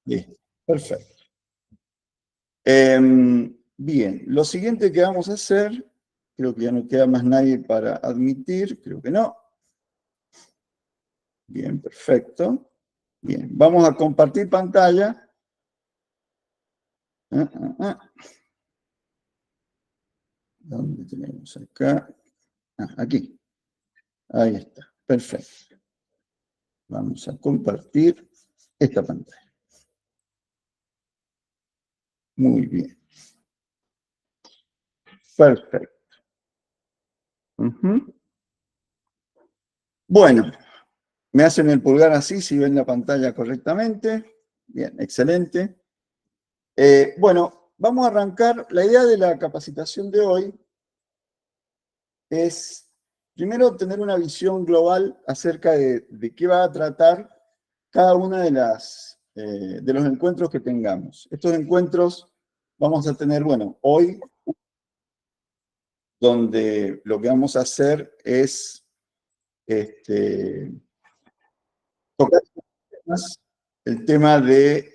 Listo, perfecto. Bien, lo siguiente que vamos a hacer, creo que ya no queda más nadie para admitir, creo que no. Bien, perfecto. Bien, vamos a compartir pantalla. ¿Dónde tenemos acá? Aquí. Ahí está, perfecto. Vamos a compartir esta pantalla. Muy bien. Perfecto. Bueno, me hacen el pulgar así si ven la pantalla correctamente. Bien, excelente. Bueno, vamos a arrancar. La idea de la capacitación de hoy es, primero, tener una visión global acerca de qué va a tratar cada una de los encuentros que tengamos. Estos encuentros vamos a tener, bueno, hoy, donde lo que vamos a hacer es tocar el tema de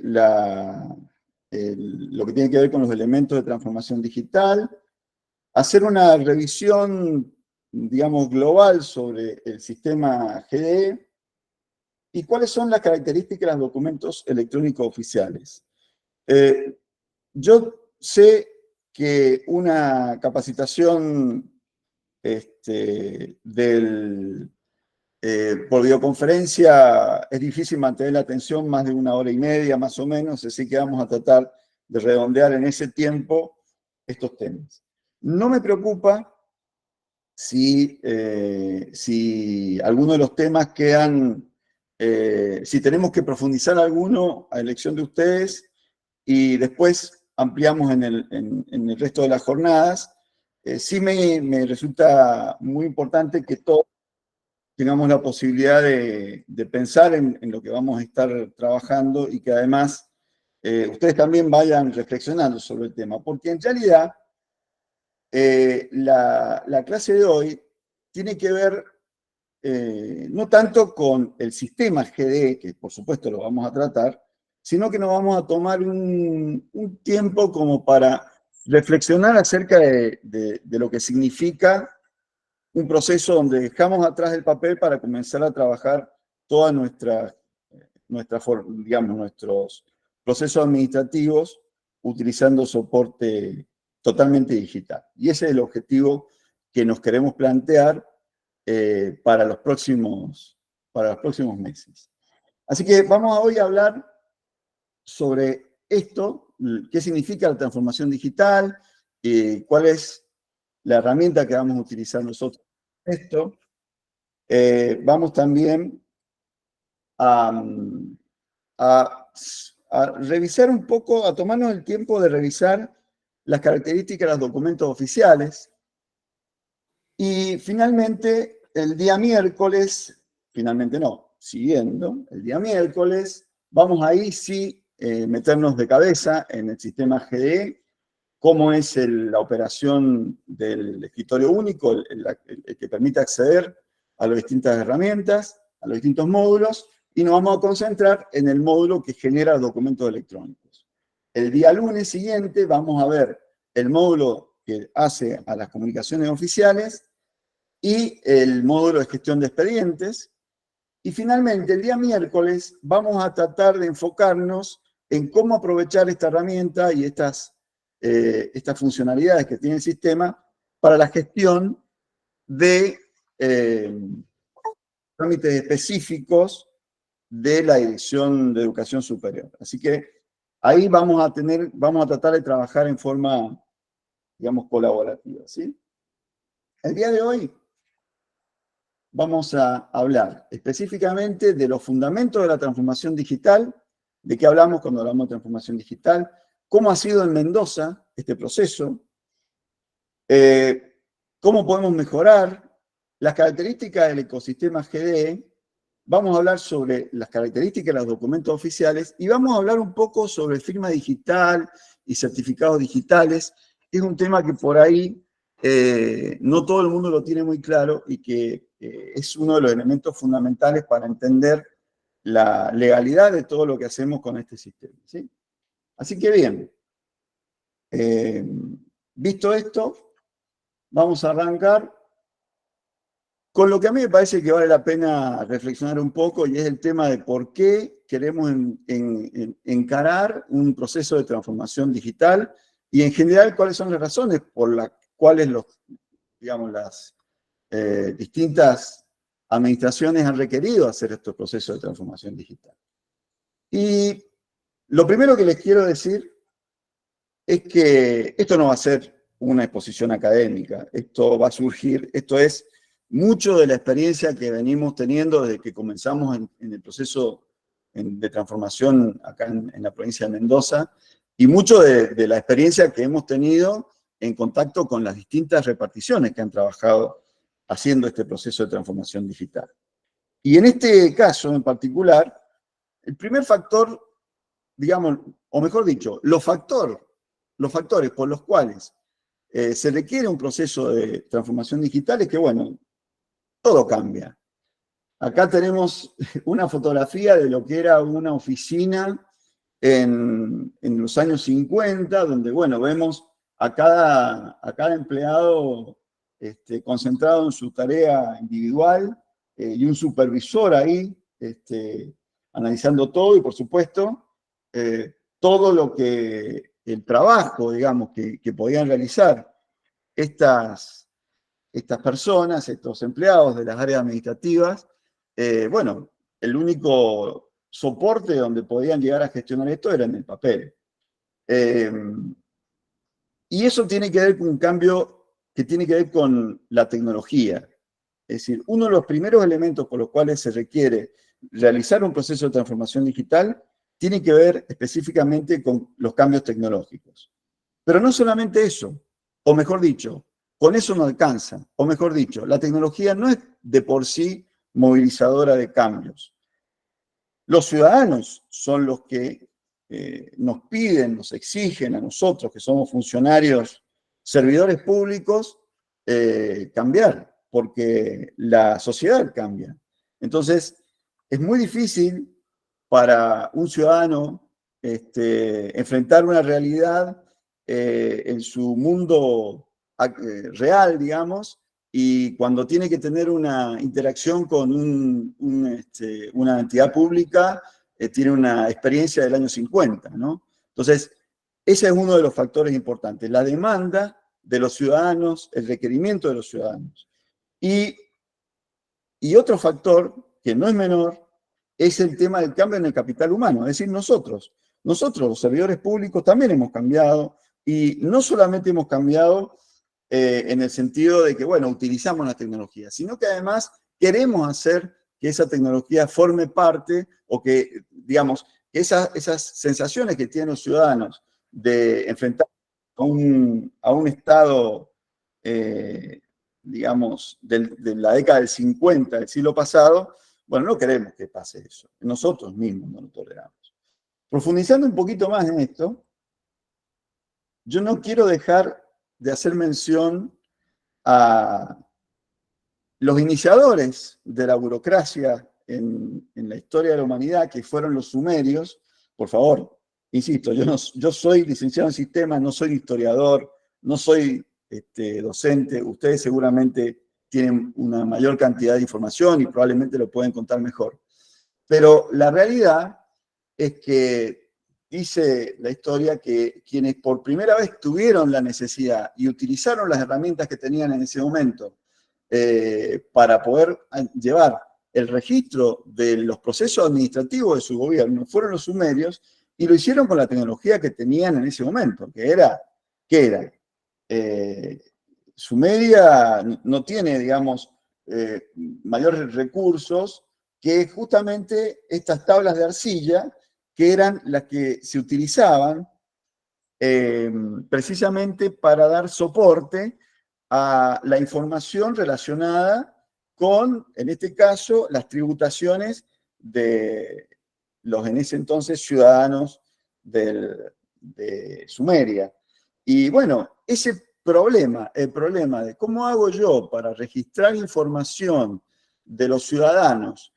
lo que tiene que ver con los elementos de transformación digital, hacer una revisión, digamos, global sobre el sistema GDE y cuáles son las características de los documentos electrónicos oficiales. Yo sé que una capacitación por videoconferencia es difícil mantener la atención más de 1 hora y media, más o menos, así que vamos a tratar de redondear en ese tiempo estos temas. No me preocupa si alguno de los temas quedan, si tenemos que profundizar alguno a elección de ustedes y después ampliamos en el resto de las jornadas. Sí me resulta muy importante que todos tengamos la posibilidad de pensar en lo que vamos a estar trabajando y que además ustedes también vayan reflexionando sobre el tema, porque en realidad la clase de hoy tiene que ver no tanto con el sistema GDE, que por supuesto lo vamos a tratar, sino que nos vamos a tomar un tiempo como para reflexionar acerca de lo que significa un proceso donde dejamos atrás el papel para comenzar a trabajar todas digamos, nuestros procesos administrativos utilizando soporte totalmente digital. Y ese es el objetivo que nos queremos plantear para los próximos meses. Así que vamos hoy a hablar sobre esto, qué significa la transformación digital, cuál es la herramienta que vamos a utilizar nosotros en esto. Vamos también a, a revisar un poco, a tomarnos el tiempo de revisar las características de los documentos oficiales. Y finalmente, el día miércoles, finalmente no, siguiendo, el día miércoles, vamos ahí sí meternos de cabeza en el sistema GDE, cómo es la operación del escritorio único, el que permite acceder a las distintas herramientas, a los distintos módulos, y nos vamos a concentrar en el módulo que genera documentos electrónicos. El día lunes siguiente vamos a ver el módulo que hace a las comunicaciones oficiales y el módulo de gestión de expedientes. Y finalmente, el día miércoles vamos a tratar de enfocarnos en cómo aprovechar esta herramienta y estas funcionalidades que tiene el sistema para la gestión de trámites específicos de la Dirección de Educación Superior. Así que ahí vamos a tratar de trabajar en forma, digamos, colaborativa, ¿sí? El día de hoy vamos a hablar específicamente de los fundamentos de la transformación digital, de qué hablamos cuando hablamos de transformación digital, cómo ha sido en Mendoza este proceso, cómo podemos mejorar, las características del ecosistema GDE, vamos a hablar sobre las características de los documentos oficiales y vamos a hablar un poco sobre firma digital y certificados digitales, que es un tema que por ahí no todo el mundo lo tiene muy claro y que es uno de los elementos fundamentales para entender la legalidad de todo lo que hacemos con este sistema, ¿sí? Así que bien, visto esto, vamos a arrancar con lo que a mí me parece que vale la pena reflexionar un poco, y es el tema de por qué queremos encarar un proceso de transformación digital y en general cuáles son las razones por las cuales digamos, las distintas administraciones han requerido hacer estos procesos de transformación digital. Y lo primero que les quiero decir es que esto no va a ser una exposición académica, esto va a surgir, esto es mucho de la experiencia que venimos teniendo desde que comenzamos en el proceso de transformación acá en la provincia de Mendoza, y mucho de la experiencia que hemos tenido en contacto con las distintas reparticiones que han trabajado haciendo este proceso de transformación digital. Y en este caso en particular, el primer factor, digamos, o mejor dicho, los factores por los cuales se requiere un proceso de transformación digital es que, bueno, todo cambia. Acá tenemos una fotografía de lo que era una oficina en los años 50, donde, bueno, vemos a cada empleado concentrado en su tarea individual y un supervisor ahí analizando todo y, por supuesto, todo lo que el trabajo, digamos, que podían realizar estas personas, estos empleados de las áreas administrativas, bueno, el único soporte donde podían llegar a gestionar esto era en el papel. Y eso tiene que ver con un cambio que tiene que ver con la tecnología. Es decir, uno de los primeros elementos por los cuales se requiere realizar un proceso de transformación digital tiene que ver específicamente con los cambios tecnológicos. Pero no solamente eso, o mejor dicho, con eso no alcanza, o mejor dicho, la tecnología no es de por sí movilizadora de cambios. Los ciudadanos son los que nos piden, nos exigen a nosotros, que somos funcionarios, servidores públicos, cambiar, porque la sociedad cambia. Entonces, es muy difícil para un ciudadano enfrentar una realidad en su mundo real, digamos, y cuando tiene que tener una interacción con una entidad pública, tiene una experiencia del año 50, ¿no? Entonces, ese es uno de los factores importantes, la demanda de los ciudadanos, el requerimiento de los ciudadanos. Y otro factor, que no es menor, es el tema del cambio en el capital humano, es decir, nosotros, los servidores públicos, también hemos cambiado, y no solamente hemos cambiado en el sentido de que, bueno, utilizamos la tecnología, sino que además queremos hacer que esa tecnología forme parte, o que, digamos, esas sensaciones que tienen los ciudadanos de enfrentar a un Estado, digamos, de la década del 50 del siglo pasado, bueno, no queremos que pase eso. Nosotros mismos no lo toleramos. Profundizando un poquito más en esto, yo no quiero dejar de hacer mención a los iniciadores de la burocracia en la historia de la humanidad, que fueron los sumerios. Por favor, insisto, yo soy licenciado en sistemas, no soy historiador, no soy docente. Ustedes seguramente tienen una mayor cantidad de información y probablemente lo pueden contar mejor. Pero la realidad es que dice la historia que quienes por primera vez tuvieron la necesidad y utilizaron las herramientas que tenían en ese momento para poder llevar el registro de los procesos administrativos de su gobierno fueron los sumerios, y lo hicieron con la tecnología que tenían en ese momento, que era, ¿qué era? Sumeria no tiene, digamos, mayores recursos que justamente estas tablas de arcilla, que eran las que se utilizaban precisamente para dar soporte a la información relacionada con, en este caso, las tributaciones de los en ese entonces ciudadanos de Sumeria. Y bueno, ese problema, el problema de cómo hago yo para registrar información de los ciudadanos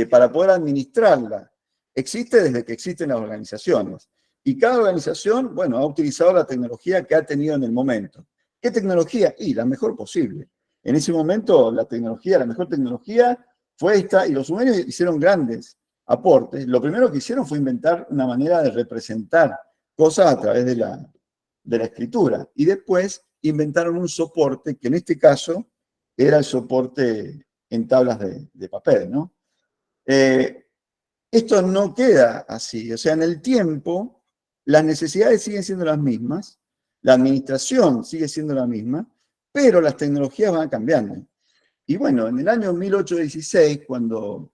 para poder administrarla. Existe desde que existen las organizaciones. Y cada organización, bueno, ha utilizado la tecnología que ha tenido en el momento. ¿Qué tecnología? Y la mejor posible. En ese momento, la mejor tecnología fue esta, y los sumerios hicieron grandes aportes. Lo primero que hicieron fue inventar una manera de representar cosas a través de la escritura. Y después inventaron un soporte, que en este caso era el soporte en tablas de papel, ¿no? Esto no queda así. O sea, en el tiempo, las necesidades siguen siendo las mismas, la administración sigue siendo la misma, pero las tecnologías van cambiando. Y bueno, en el año 1816, cuando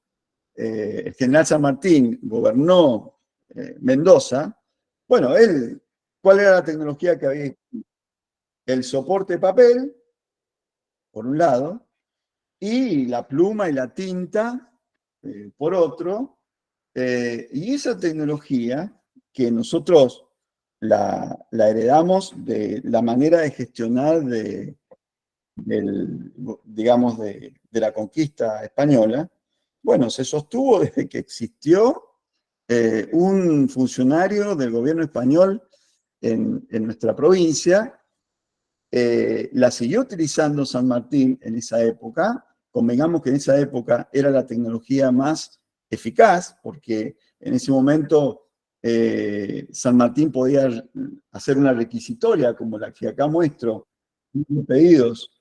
el general San Martín gobernó Mendoza, bueno, ¿cuál era la tecnología que había? El soporte de papel, por un lado, y la pluma y la tinta, por otro. Y esa tecnología que nosotros la heredamos de la manera de gestionar digamos, de la conquista española, bueno, se sostuvo desde que existió un funcionario del gobierno español en nuestra provincia. La siguió utilizando San Martín en esa época. Convengamos que en esa época era la tecnología más eficaz, porque en ese momento San Martín podía hacer una requisitoria como la que acá muestro, pedidos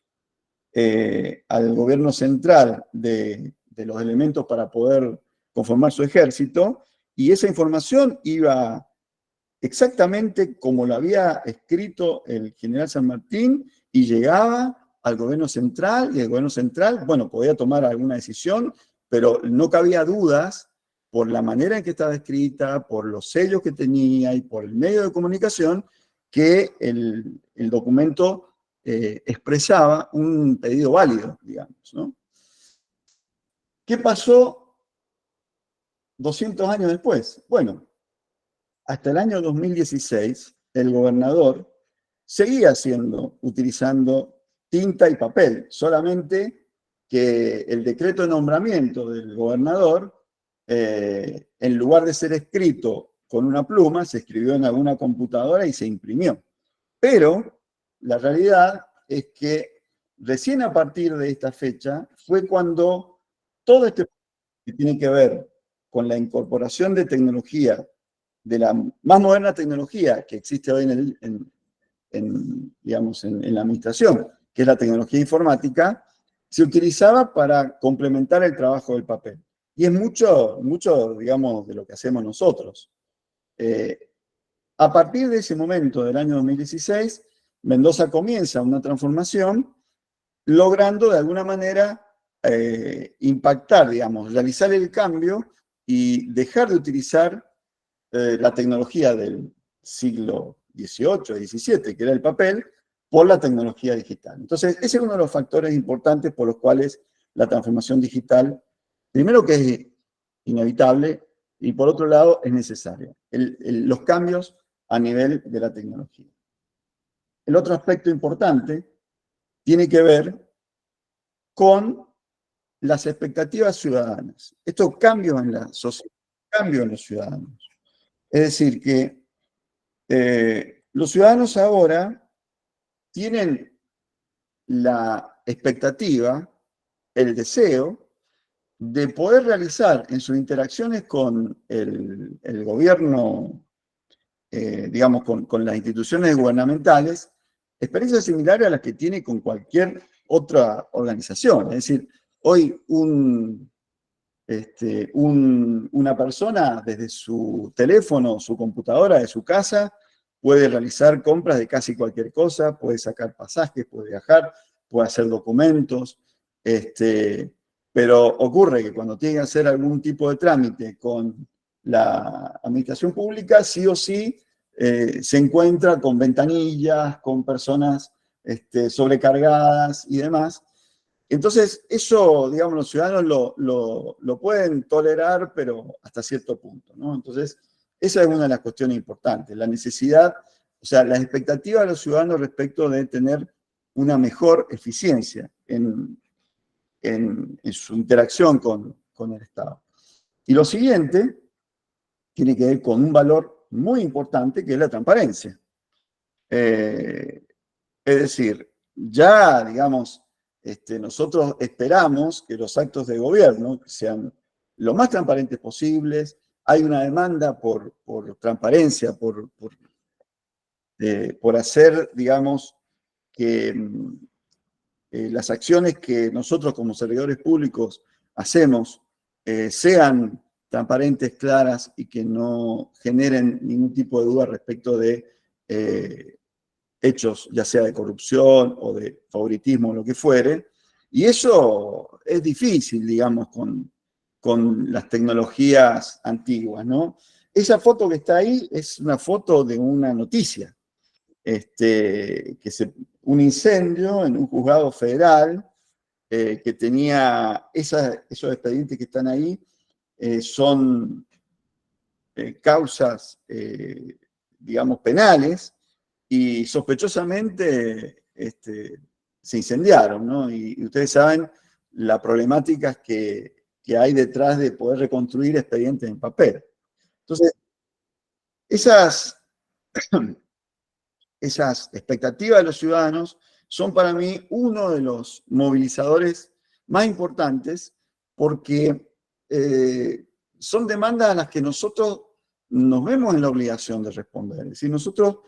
al gobierno central de los elementos para poder conformar su ejército, y esa información iba exactamente como lo había escrito el general San Martín y llegaba al gobierno central, y el gobierno central, bueno, podía tomar alguna decisión, pero no cabía dudas por la manera en que estaba escrita, por los sellos que tenía y por el medio de comunicación, que el documento expresaba un pedido válido, digamos, ¿no? ¿Qué pasó 200 años después? Bueno, hasta el año 2016, el gobernador seguía utilizando tinta y papel, solamente que el decreto de nombramiento del gobernador, en lugar de ser escrito con una pluma, se escribió en alguna computadora y se imprimió. Pero la realidad es que recién a partir de esta fecha fue cuando todo este que tiene que ver con la incorporación de tecnología, de la más moderna tecnología que existe hoy digamos, en la administración, que es la tecnología informática, se utilizaba para complementar el trabajo del papel. Y es mucho, digamos, de lo que hacemos nosotros. A partir de ese momento, del año 2016, Mendoza comienza una transformación, logrando de alguna manera impactar, digamos, realizar el cambio y dejar de utilizar la tecnología del siglo XVIII, XVII, que era el papel, por la tecnología digital. Entonces, ese es uno de los factores importantes por los cuales la transformación digital, primero que es inevitable, y por otro lado es necesaria. Los cambios a nivel de la tecnología. El otro aspecto importante tiene que ver con las expectativas ciudadanas. Estos cambios en la sociedad, cambios en los ciudadanos. Es decir, que los ciudadanos ahora tienen la expectativa, el deseo de poder realizar en sus interacciones con el gobierno, digamos, con las instituciones gubernamentales, experiencias similares a las que tiene con cualquier otra organización. Es decir, hoy una persona desde su teléfono, su computadora, de su casa, puede realizar compras de casi cualquier cosa, puede sacar pasajes, puede viajar, puede hacer documentos, pero ocurre que cuando tiene que hacer algún tipo de trámite con la administración pública, sí o sí se encuentra con ventanillas, con personas sobrecargadas y demás. Entonces, eso, digamos, los ciudadanos lo pueden tolerar, pero hasta cierto punto, ¿no? Entonces, esa es una de las cuestiones importantes, la necesidad, o sea, las expectativas de los ciudadanos respecto de tener una mejor eficiencia en su interacción con con el Estado. Y lo siguiente tiene que ver con un valor muy importante, que es la transparencia. Es decir, ya, digamos, nosotros esperamos que los actos de gobierno sean lo más transparentes posibles. Hay una demanda por transparencia, por hacer, digamos, que las acciones que nosotros como servidores públicos hacemos sean transparentes, claras y que no generen ningún tipo de duda respecto de hechos, ya sea de corrupción o de favoritismo o lo que fuere. Y eso es difícil, digamos, con las tecnologías antiguas, ¿no? Esa foto que está ahí es una foto de una noticia, un incendio en un juzgado federal que tenía esos expedientes que están ahí, son causas, digamos, penales, y sospechosamente se incendiaron, ¿no? Y ustedes saben las problemáticas que hay detrás de poder reconstruir expedientes en papel. Entonces, esas, esas expectativas de los ciudadanos son para mí uno de los movilizadores más importantes, porque son demandas a las que nosotros nos vemos en la obligación de responder. Es decir, nosotros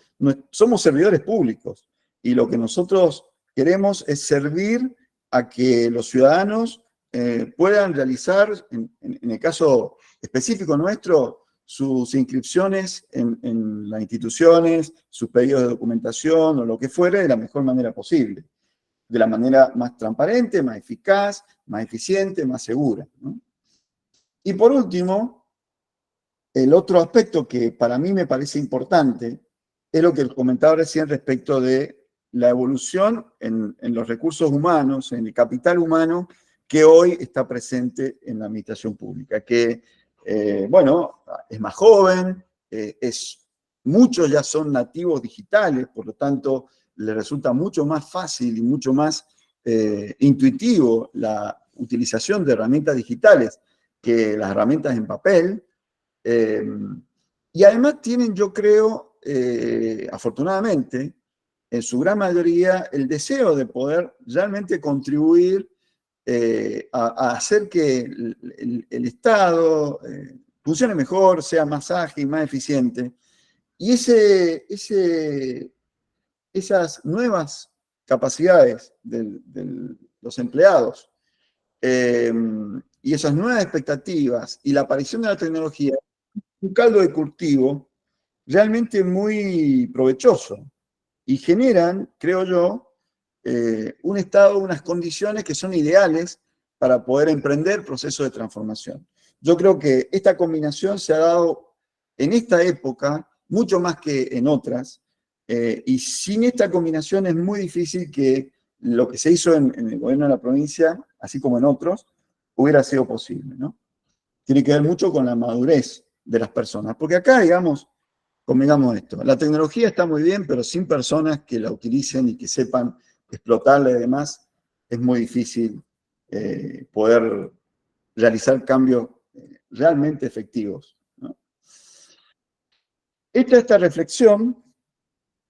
somos servidores públicos y lo que nosotros queremos es servir a que los ciudadanos puedan realizar, en el caso específico nuestro, sus inscripciones en las instituciones, sus pedidos de documentación o lo que fuere, de la mejor manera posible, de la manera más transparente, más eficaz, más eficiente, más segura, ¿no? Y por último, el otro aspecto que para mí me parece importante es lo que comentaba recién respecto de la evolución en los recursos humanos, en el capital humano que hoy está presente en la administración pública, que, bueno, es más joven, muchos ya son nativos digitales, por lo tanto, les resulta mucho más fácil y mucho más intuitivo la utilización de herramientas digitales que las herramientas en papel. Y además tienen, yo creo, afortunadamente, en su gran mayoría, el deseo de poder realmente contribuir a hacer que el Estado funcione mejor, sea más ágil, más eficiente. Y esas nuevas capacidades de los empleados y esas nuevas expectativas y la aparición de la tecnología, un caldo de cultivo realmente muy provechoso y generan, creo yo, un estado, unas condiciones que son ideales para poder emprender procesos de transformación. Yo creo que esta combinación se ha dado en esta época mucho más que en otras, y sin esta combinación es muy difícil que lo que se hizo en el gobierno de la provincia, así como en otros, hubiera sido posible, ¿no? Tiene que ver mucho con la madurez de las personas, porque acá, digamos, convengamos esto, la tecnología está muy bien, pero sin personas que la utilicen y que sepan explotarla y demás, es muy difícil poder realizar cambios realmente efectivos, ¿no? Esta reflexión,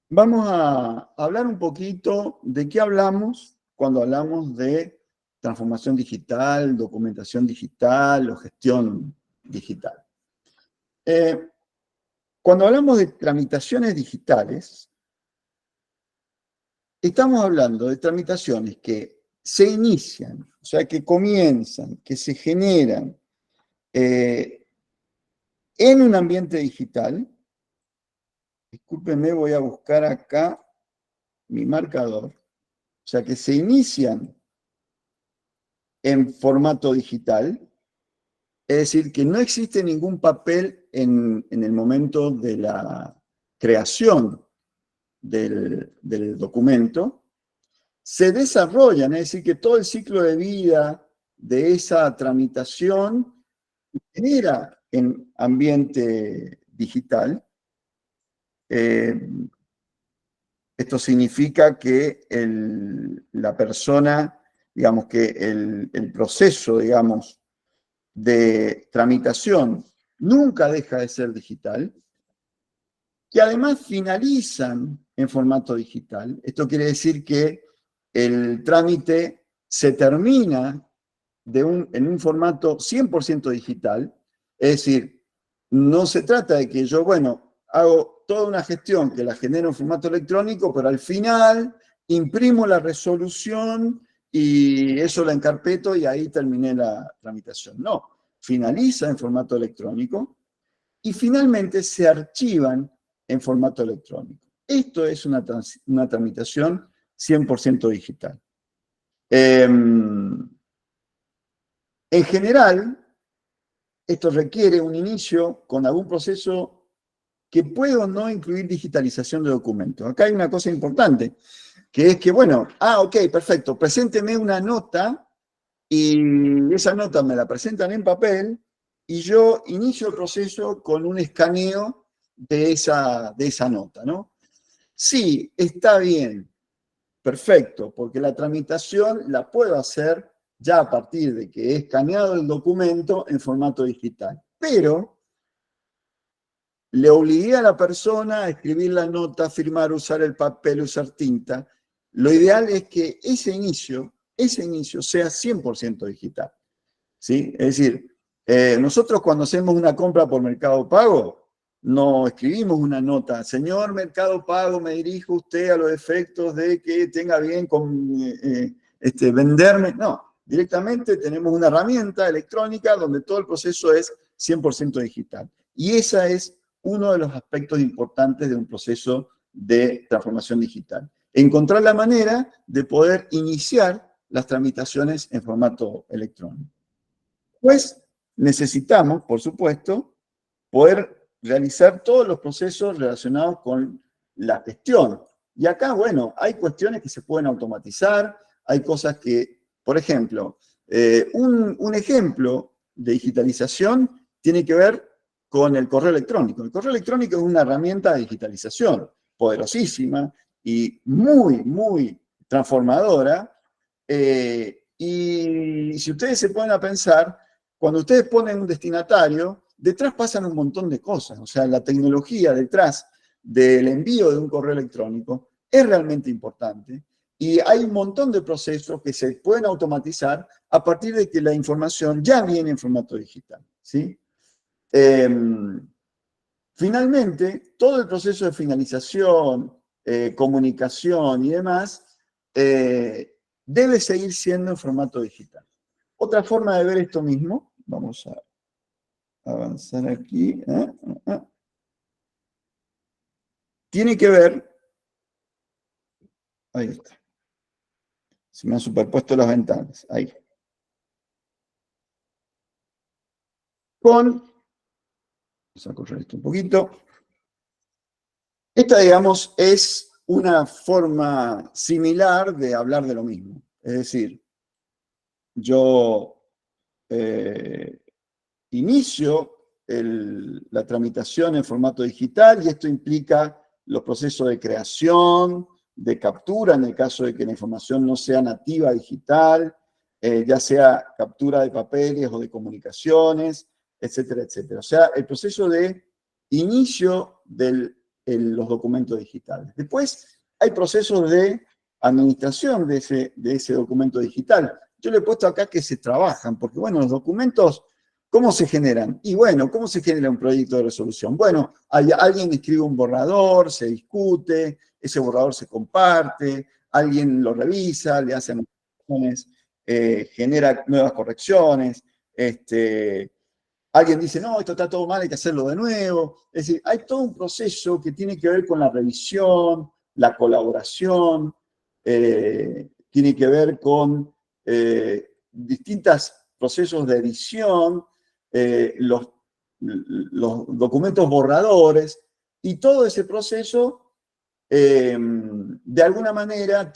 vamos a hablar un poquito de qué hablamos cuando hablamos de transformación digital, documentación digital o gestión digital. Cuando hablamos de tramitaciones digitales, estamos hablando de tramitaciones que se inician, o sea, que comienzan, que se generan en un ambiente digital. Discúlpenme, voy a buscar acá mi marcador. O sea, que se inician en formato digital, es decir, que no existe ningún papel en el momento de la creación del documento, se desarrollan, es decir, que todo el ciclo de vida de esa tramitación genera en ambiente digital. Esto significa que la persona, digamos que el proceso, digamos, de tramitación nunca deja de ser digital, que además finalizan en formato digital. Esto quiere decir que el trámite se termina en un formato 100% digital, es decir, no se trata de que yo, bueno, hago toda una gestión que la genero en formato electrónico, pero al final imprimo la resolución y eso la encarpeto y ahí terminé la tramitación. No, finaliza en formato electrónico y finalmente se archivan en formato electrónico. Esto es una tramitación 100% digital. En general, esto requiere un inicio con algún proceso que puede o no incluir digitalización de documentos. Acá hay una cosa importante, que es que, bueno, ok, perfecto, presénteme una nota y esa nota me la presentan en papel y yo inicio el proceso con un escaneo de esa nota, ¿no? Sí, está bien, perfecto, porque la tramitación la puedo hacer ya a partir de que he escaneado el documento en formato digital. Pero le obligué a la persona a escribir la nota, firmar, usar el papel, usar tinta. Lo ideal es que ese inicio sea 100% digital. ¿Sí? Es decir, nosotros cuando hacemos una compra por Mercado Pago, no escribimos una nota, señor Mercado Pago, me dirijo a usted a los efectos de que tenga bien con venderme. No, directamente tenemos una herramienta electrónica donde todo el proceso es 100% digital. Y ese es uno de los aspectos importantes de un proceso de transformación digital. Encontrar la manera de poder iniciar las tramitaciones en formato electrónico. Pues necesitamos, por supuesto, poder realizar todos los procesos relacionados con la gestión. Y acá, bueno, hay cuestiones que se pueden automatizar, hay cosas que, por ejemplo, un ejemplo de digitalización tiene que ver con el correo electrónico. El correo electrónico es una herramienta de digitalización poderosísima y muy, muy transformadora. Y si ustedes se ponen a pensar, cuando ustedes ponen un destinatario, detrás pasan un montón de cosas. O sea, la tecnología detrás del envío de un correo electrónico es realmente importante. Y hay un montón de procesos que se pueden automatizar a partir de que la información ya viene en formato digital. ¿Sí? Finalmente, todo el proceso de finalización, comunicación y demás debe seguir siendo en formato digital. Otra forma de ver esto mismo, vamos a avanzar aquí, tiene que ver, ahí está, se me han superpuesto las ventanas, ahí, vamos a correr esto un poquito. Esta, digamos, es una forma similar de hablar de lo mismo. Es decir, yo inicio la tramitación en formato digital y esto implica los procesos de creación, de captura, en el caso de que la información no sea nativa digital, ya sea captura de papeles o de comunicaciones, etcétera, etcétera. O sea, el proceso de inicio de los documentos digitales. Después hay procesos de administración de ese documento digital. Yo le he puesto acá que se trabajan, porque bueno, los documentos, ¿cómo se generan? Y bueno, ¿cómo se genera un proyecto de resolución? Bueno, alguien escribe un borrador, se discute, ese borrador se comparte, alguien lo revisa, le hace anotaciones, genera nuevas correcciones, alguien dice, no, esto está todo mal, hay que hacerlo de nuevo. Es decir, hay todo un proceso que tiene que ver con la revisión, la colaboración, tiene que ver con distintos procesos de edición, los documentos borradores, y todo ese proceso, de alguna manera,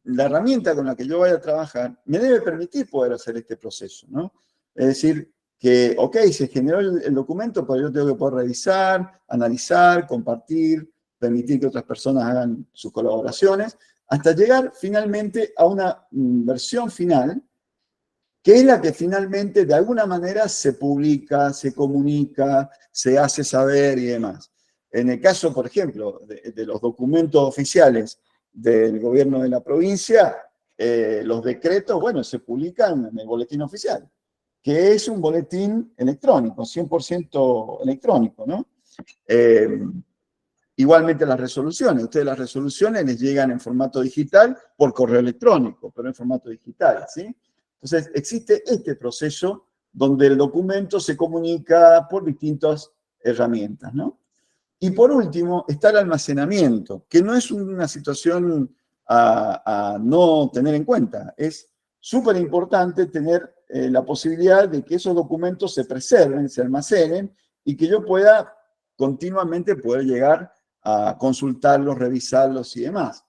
la herramienta con la que yo vaya a trabajar me debe permitir poder hacer este proceso, ¿no? Es decir, que, ok, se generó el documento, pero yo tengo que poder revisar, analizar, compartir, permitir que otras personas hagan sus colaboraciones, hasta llegar finalmente a una versión final que es la que finalmente de alguna manera se publica, se comunica, se hace saber y demás. En el caso, por ejemplo, de los documentos oficiales del gobierno de la provincia, los decretos, bueno, se publican en el boletín oficial, que es un boletín electrónico, 100% electrónico, ¿no? Igualmente las resoluciones. Ustedes las resoluciones les llegan en formato digital por correo electrónico, pero en formato digital, ¿sí? Entonces, existe este proceso donde el documento se comunica por distintas herramientas, ¿no? Y por último, está el almacenamiento, que no es una situación a no tener en cuenta. Es súper importante tener la posibilidad de que esos documentos se preserven, se almacenen y que yo pueda continuamente poder llegar a consultarlos, revisarlos y demás.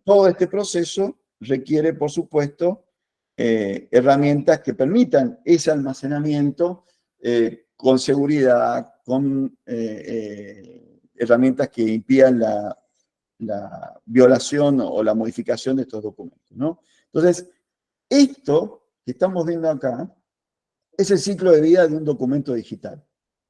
Todo este proceso requiere, por supuesto, herramientas que permitan ese almacenamiento con seguridad, con herramientas que impidan la violación o la modificación de estos documentos, ¿no? Entonces, esto que estamos viendo acá es el ciclo de vida de un documento digital.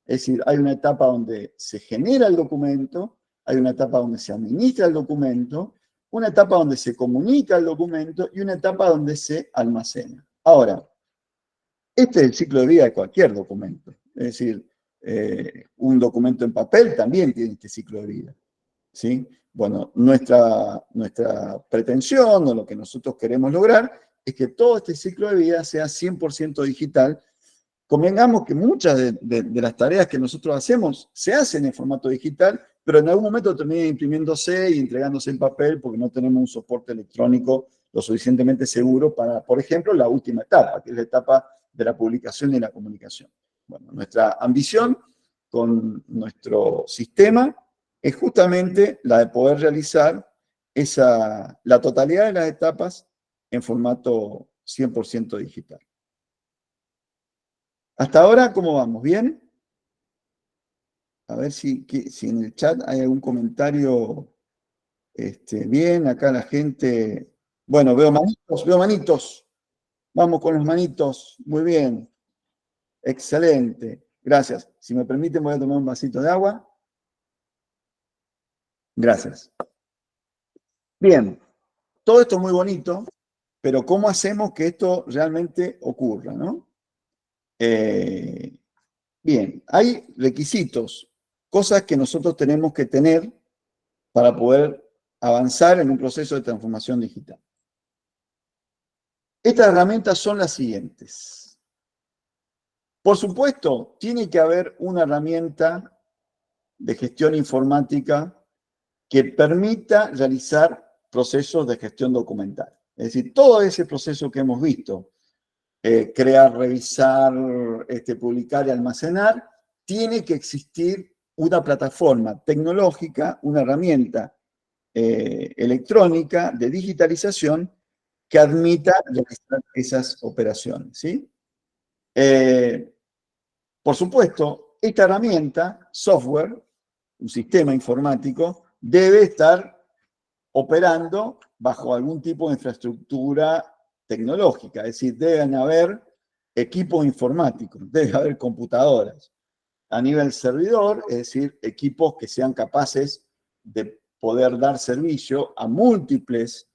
Es decir, hay una etapa donde se genera el documento, hay una etapa donde se administra el documento, una etapa donde se comunica el documento y una etapa donde se almacena. Ahora, este es el ciclo de vida de cualquier documento. Es decir, un documento en papel también tiene este ciclo de vida, ¿sí? Bueno, nuestra pretensión o lo que nosotros queremos lograr es que todo este ciclo de vida sea 100% digital. Convengamos que muchas de las tareas que nosotros hacemos se hacen en formato digital, pero en algún momento terminan imprimiéndose y entregándose en papel porque no tenemos un soporte electrónico lo suficientemente seguro para, por ejemplo, la última etapa, que es la etapa de la publicación y la comunicación. Bueno, nuestra ambición con nuestro sistema es justamente la de poder realizar la totalidad de las etapas en formato 100% digital. Hasta ahora, ¿cómo vamos? ¿Bien? A ver si en el chat hay algún comentario. Bien, acá la gente. Bueno, veo manitos, veo manitos. Vamos con los manitos. Muy bien. Excelente. Gracias. Si me permiten, voy a tomar un vasito de agua. Gracias. Bien. Todo esto es muy bonito, pero ¿cómo hacemos que esto realmente ocurra, no? Bien, hay requisitos, cosas que nosotros tenemos que tener para poder avanzar en un proceso de transformación digital. Estas herramientas son las siguientes. Por supuesto, tiene que haber una herramienta de gestión informática que permita realizar procesos de gestión documental. Es decir, todo ese proceso que hemos visto, crear, revisar, publicar y almacenar, tiene que existir una plataforma tecnológica, una herramienta electrónica de digitalización que admita realizar esas operaciones, ¿sí? Por supuesto, esta herramienta, software, un sistema informático, debe estar operando bajo algún tipo de infraestructura tecnológica, es decir, deben haber equipos informáticos, debe haber computadoras a nivel servidor, es decir, equipos que sean capaces de poder dar servicio a múltiples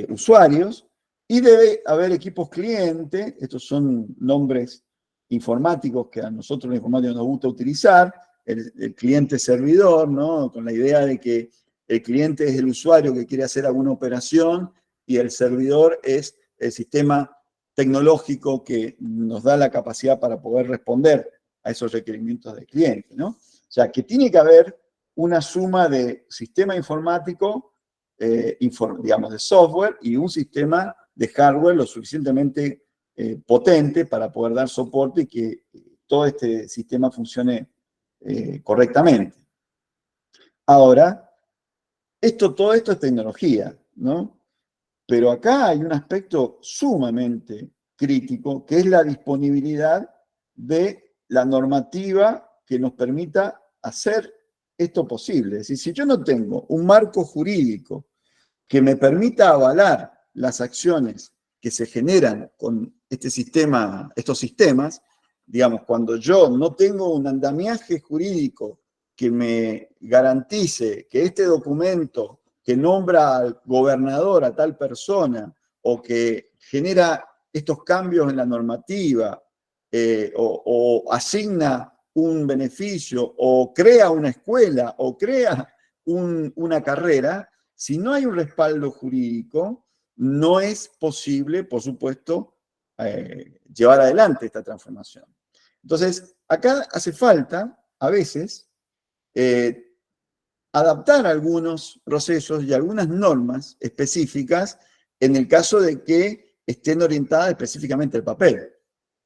usuarios, y debe haber equipos cliente, estos son nombres informáticos que a nosotros los informáticos nos gusta utilizar, el cliente servidor, ¿no? Con la idea de que el cliente es el usuario que quiere hacer alguna operación y el servidor es el sistema tecnológico que nos da la capacidad para poder responder a esos requerimientos del cliente, ¿no? O sea, que tiene que haber una suma de sistema informático, digamos, de software y un sistema de hardware lo suficientemente potente para poder dar soporte y que todo este sistema funcione correctamente. Ahora, todo esto es tecnología, ¿no? Pero acá hay un aspecto sumamente crítico, que es la disponibilidad de la normativa que nos permita hacer esto posible. Es decir, si yo no tengo un marco jurídico que me permita avalar las acciones que se generan con estos sistemas, digamos, cuando yo no tengo un andamiaje jurídico que me garantice que este documento que nombra al gobernador a tal persona o que genera estos cambios en la normativa o asigna un beneficio o crea una escuela o crea una carrera, si no hay un respaldo jurídico, no es posible, por supuesto, llevar adelante esta transformación. Entonces, acá hace falta, a veces, adaptar algunos procesos y algunas normas específicas en el caso de que estén orientadas específicamente al papel.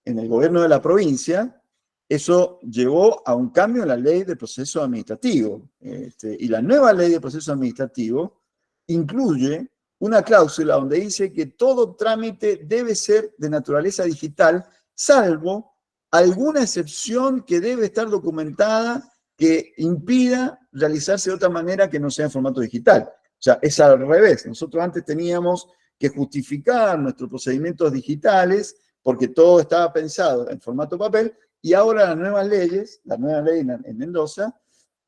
En el gobierno de la provincia, eso llevó a un cambio en la ley de proceso administrativo. Y la nueva ley de proceso administrativo incluye una cláusula donde dice que todo trámite debe ser de naturaleza digital, salvo alguna excepción que debe estar documentada que impida realizarse de otra manera que no sea en formato digital. O sea, es al revés. Nosotros antes teníamos que justificar nuestros procedimientos digitales porque todo estaba pensado en formato papel, y ahora las nuevas leyes, la nueva ley en Mendoza,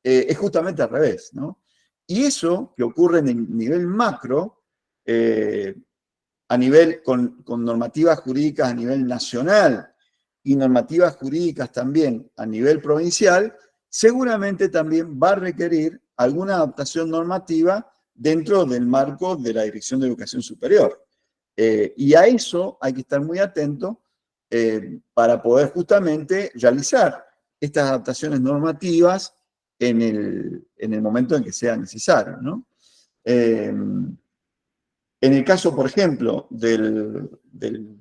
es justamente al revés, ¿no? Y eso que ocurre en el nivel macro, a nivel con normativas jurídicas a nivel nacional y normativas jurídicas también a nivel provincial, seguramente también va a requerir alguna adaptación normativa dentro del marco de la Dirección de Educación Superior. Y a eso hay que estar muy atento para poder justamente realizar estas adaptaciones normativas en el momento en que sea necesario, ¿no? En el caso, por ejemplo, del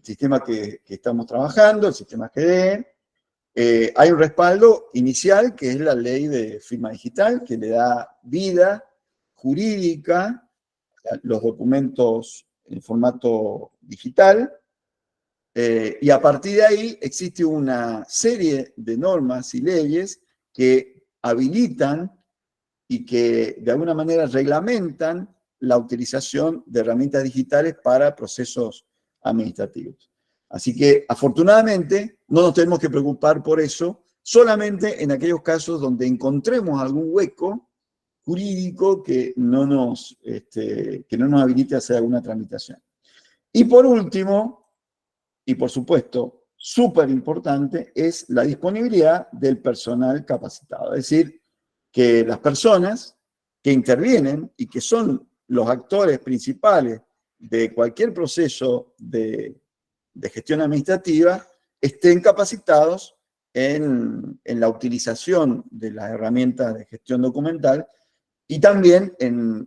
sistema que estamos trabajando, el sistema GDE, hay un respaldo inicial que es la ley de firma digital, que le da vida jurídica a los documentos en formato digital, y a partir de ahí existe una serie de normas y leyes que habilitan y que de alguna manera reglamentan la utilización de herramientas digitales para procesos administrativos. Así que, afortunadamente, no nos tenemos que preocupar por eso, solamente en aquellos casos donde encontremos algún hueco jurídico que no nos habilite a hacer alguna tramitación. Y por último, y por supuesto, súper importante, es la disponibilidad del personal capacitado. Es decir, que las personas que intervienen y que son los actores principales de cualquier proceso de gestión administrativa estén capacitados en la utilización de las herramientas de gestión documental y también, en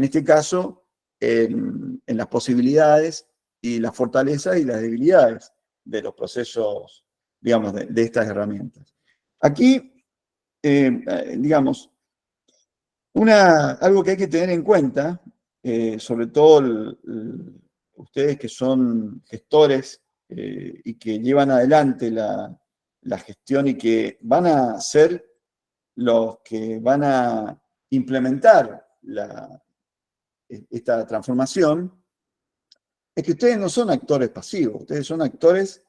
este caso, en las posibilidades y las fortalezas y las debilidades de los procesos, digamos, de estas herramientas. Aquí, digamos, algo que hay que tener en cuenta, sobre todo ustedes que son gestores y que llevan adelante la gestión y que van a ser los que van a implementar esta transformación, es que ustedes no son actores pasivos, ustedes son actores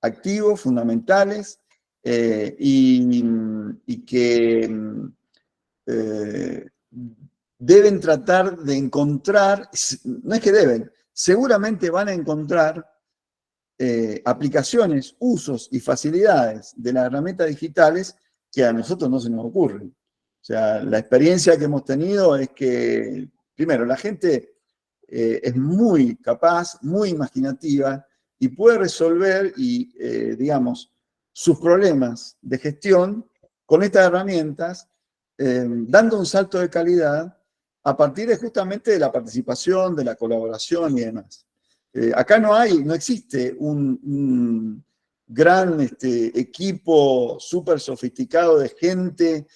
activos, fundamentales, y que deben tratar de encontrar, no es que deben, seguramente van a encontrar aplicaciones, usos y facilidades de las herramientas digitales que a nosotros no se nos ocurren. O sea, la experiencia que hemos tenido es que, primero, la gente es muy capaz, muy imaginativa y puede resolver digamos, sus problemas de gestión con estas herramientas, dando un salto de calidad a partir justamente de la participación, de la colaboración y demás. Acá no existe un gran equipo súper sofisticado de gente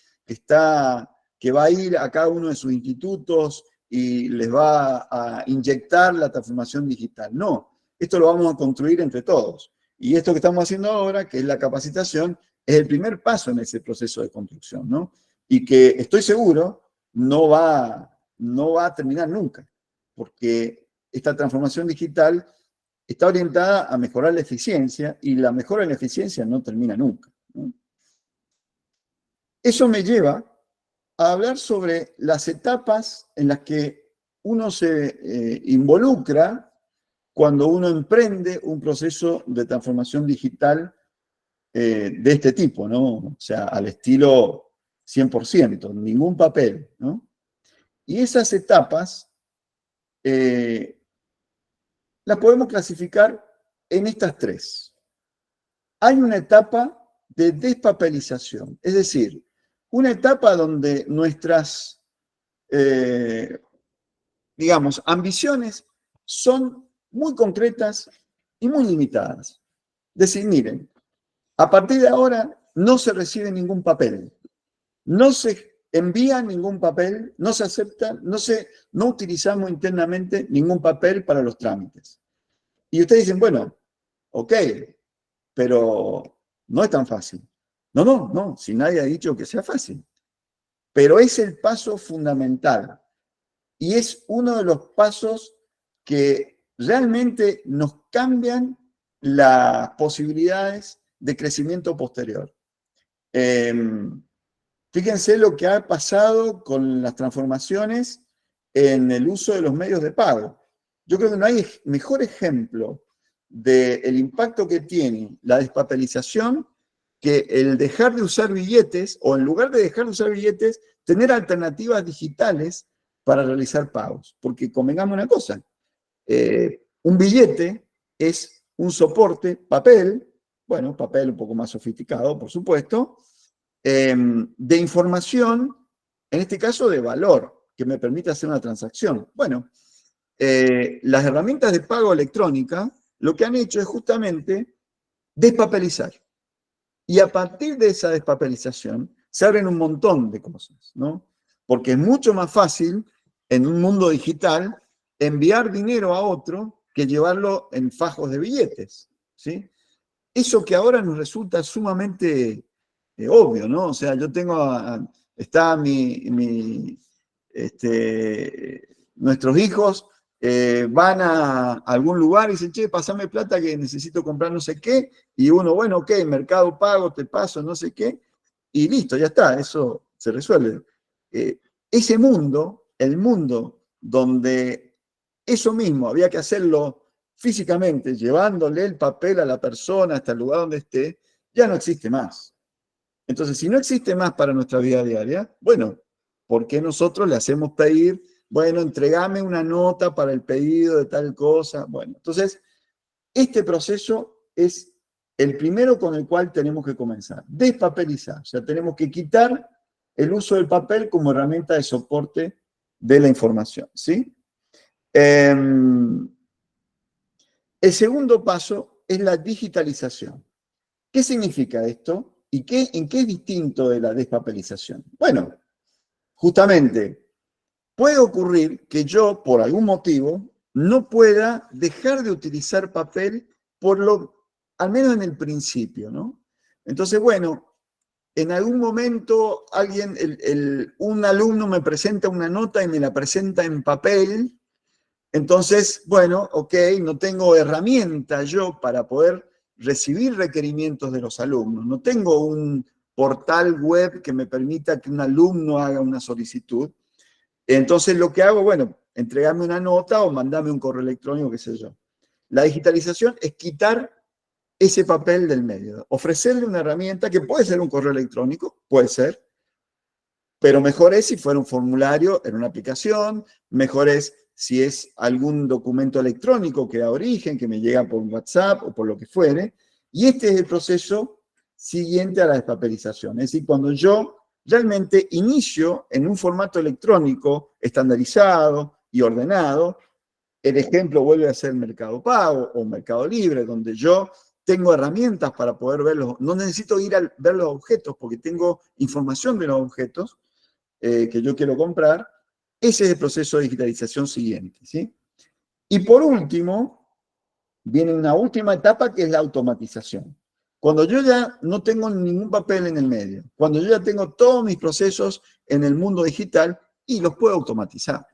que va a ir a cada uno de sus institutos y les va a inyectar la transformación digital. No, esto lo vamos a construir entre todos. Y esto que estamos haciendo ahora, que es la capacitación, es el primer paso en ese proceso de construcción, ¿no? Y que estoy seguro no va a terminar nunca, porque esta transformación digital está orientada a mejorar la eficiencia y la mejora en la eficiencia no termina nunca, ¿no? Eso me lleva a hablar sobre las etapas en las que uno se involucra cuando uno emprende un proceso de transformación digital de este tipo, ¿no? O sea, al estilo 100%, ningún papel, ¿no? Y esas etapas las podemos clasificar en estas tres. Hay una etapa de despapelización, es decir, una etapa donde nuestras, digamos, ambiciones son muy concretas y muy limitadas. Decir, miren, a partir de ahora no se recibe ningún papel, no se envía ningún papel, no se acepta, no utilizamos internamente ningún papel para los trámites. Y ustedes dicen, bueno, ok, pero no es tan fácil. No, si nadie ha dicho que sea fácil. Pero es el paso fundamental y es uno de los pasos que realmente nos cambian las posibilidades de crecimiento posterior. Fíjense lo que ha pasado con las transformaciones en el uso de los medios de pago. Yo creo que no hay mejor ejemplo del impacto que tiene la despapelización que el dejar de usar billetes, o en lugar de dejar de usar billetes, tener alternativas digitales para realizar pagos. Porque convengamos una cosa, un billete es un soporte, papel, bueno, papel un poco más sofisticado, por supuesto, de información, en este caso de valor, que me permite hacer una transacción. Bueno, las herramientas de pago electrónica lo que han hecho es justamente despapelizar. Y a partir de esa despapelización se abren un montón de cosas, ¿no? Porque es mucho más fácil en un mundo digital enviar dinero a otro que llevarlo en fajos de billetes, ¿sí? Eso que ahora nos resulta sumamente obvio, ¿no? O sea, yo tengo, está nuestros hijos van a algún lugar y dicen, che, pasame plata que necesito comprar no sé qué, y uno, bueno, ok, Mercado Pago, te paso, no sé qué, y listo, ya está, eso se resuelve. Ese mundo, el mundo donde eso mismo había que hacerlo físicamente, llevándole el papel a la persona hasta el lugar donde esté, ya no existe más. Entonces, si no existe más para nuestra vida diaria, bueno, ¿por qué nosotros le hacemos pedir, bueno, entregame una nota para el pedido de tal cosa? Bueno, entonces, este proceso es el primero con el cual tenemos que comenzar, despapelizar, o sea, tenemos que quitar el uso del papel como herramienta de soporte de la información, ¿sí? El segundo paso es la digitalización. ¿Qué significa esto? ¿Y en qué es distinto de la despapelización? Bueno, justamente puede ocurrir que yo, por algún motivo, no pueda dejar de utilizar papel al menos en el principio, ¿no? Entonces, bueno, en algún momento un alumno me presenta una nota y me la presenta en papel. Entonces, bueno, ok, no tengo herramienta yo para poder recibir requerimientos de los alumnos. No tengo un portal web que me permita que un alumno haga una solicitud. Entonces, lo que hago, bueno, entregarme una nota o mandarme un correo electrónico, qué sé yo. La digitalización es quitar ese papel del medio, ofrecerle una herramienta que puede ser un correo electrónico, puede ser, pero mejor es si fuera un formulario en una aplicación, mejor es si es algún documento electrónico que da origen, que me llega por WhatsApp o por lo que fuere. Y este es el proceso siguiente a la despapelización. Es decir, cuando yo realmente inicio en un formato electrónico estandarizado y ordenado, el ejemplo vuelve a ser Mercado Pago o Mercado Libre, donde yo tengo herramientas para poder verlos. No necesito ir a ver los objetos porque tengo información de los objetos que yo quiero comprar. Ese es el proceso de digitalización siguiente, ¿sí? Y por último, viene una última etapa que es la automatización. Cuando yo ya no tengo ningún papel en el medio, cuando yo ya tengo todos mis procesos en el mundo digital y los puedo automatizar.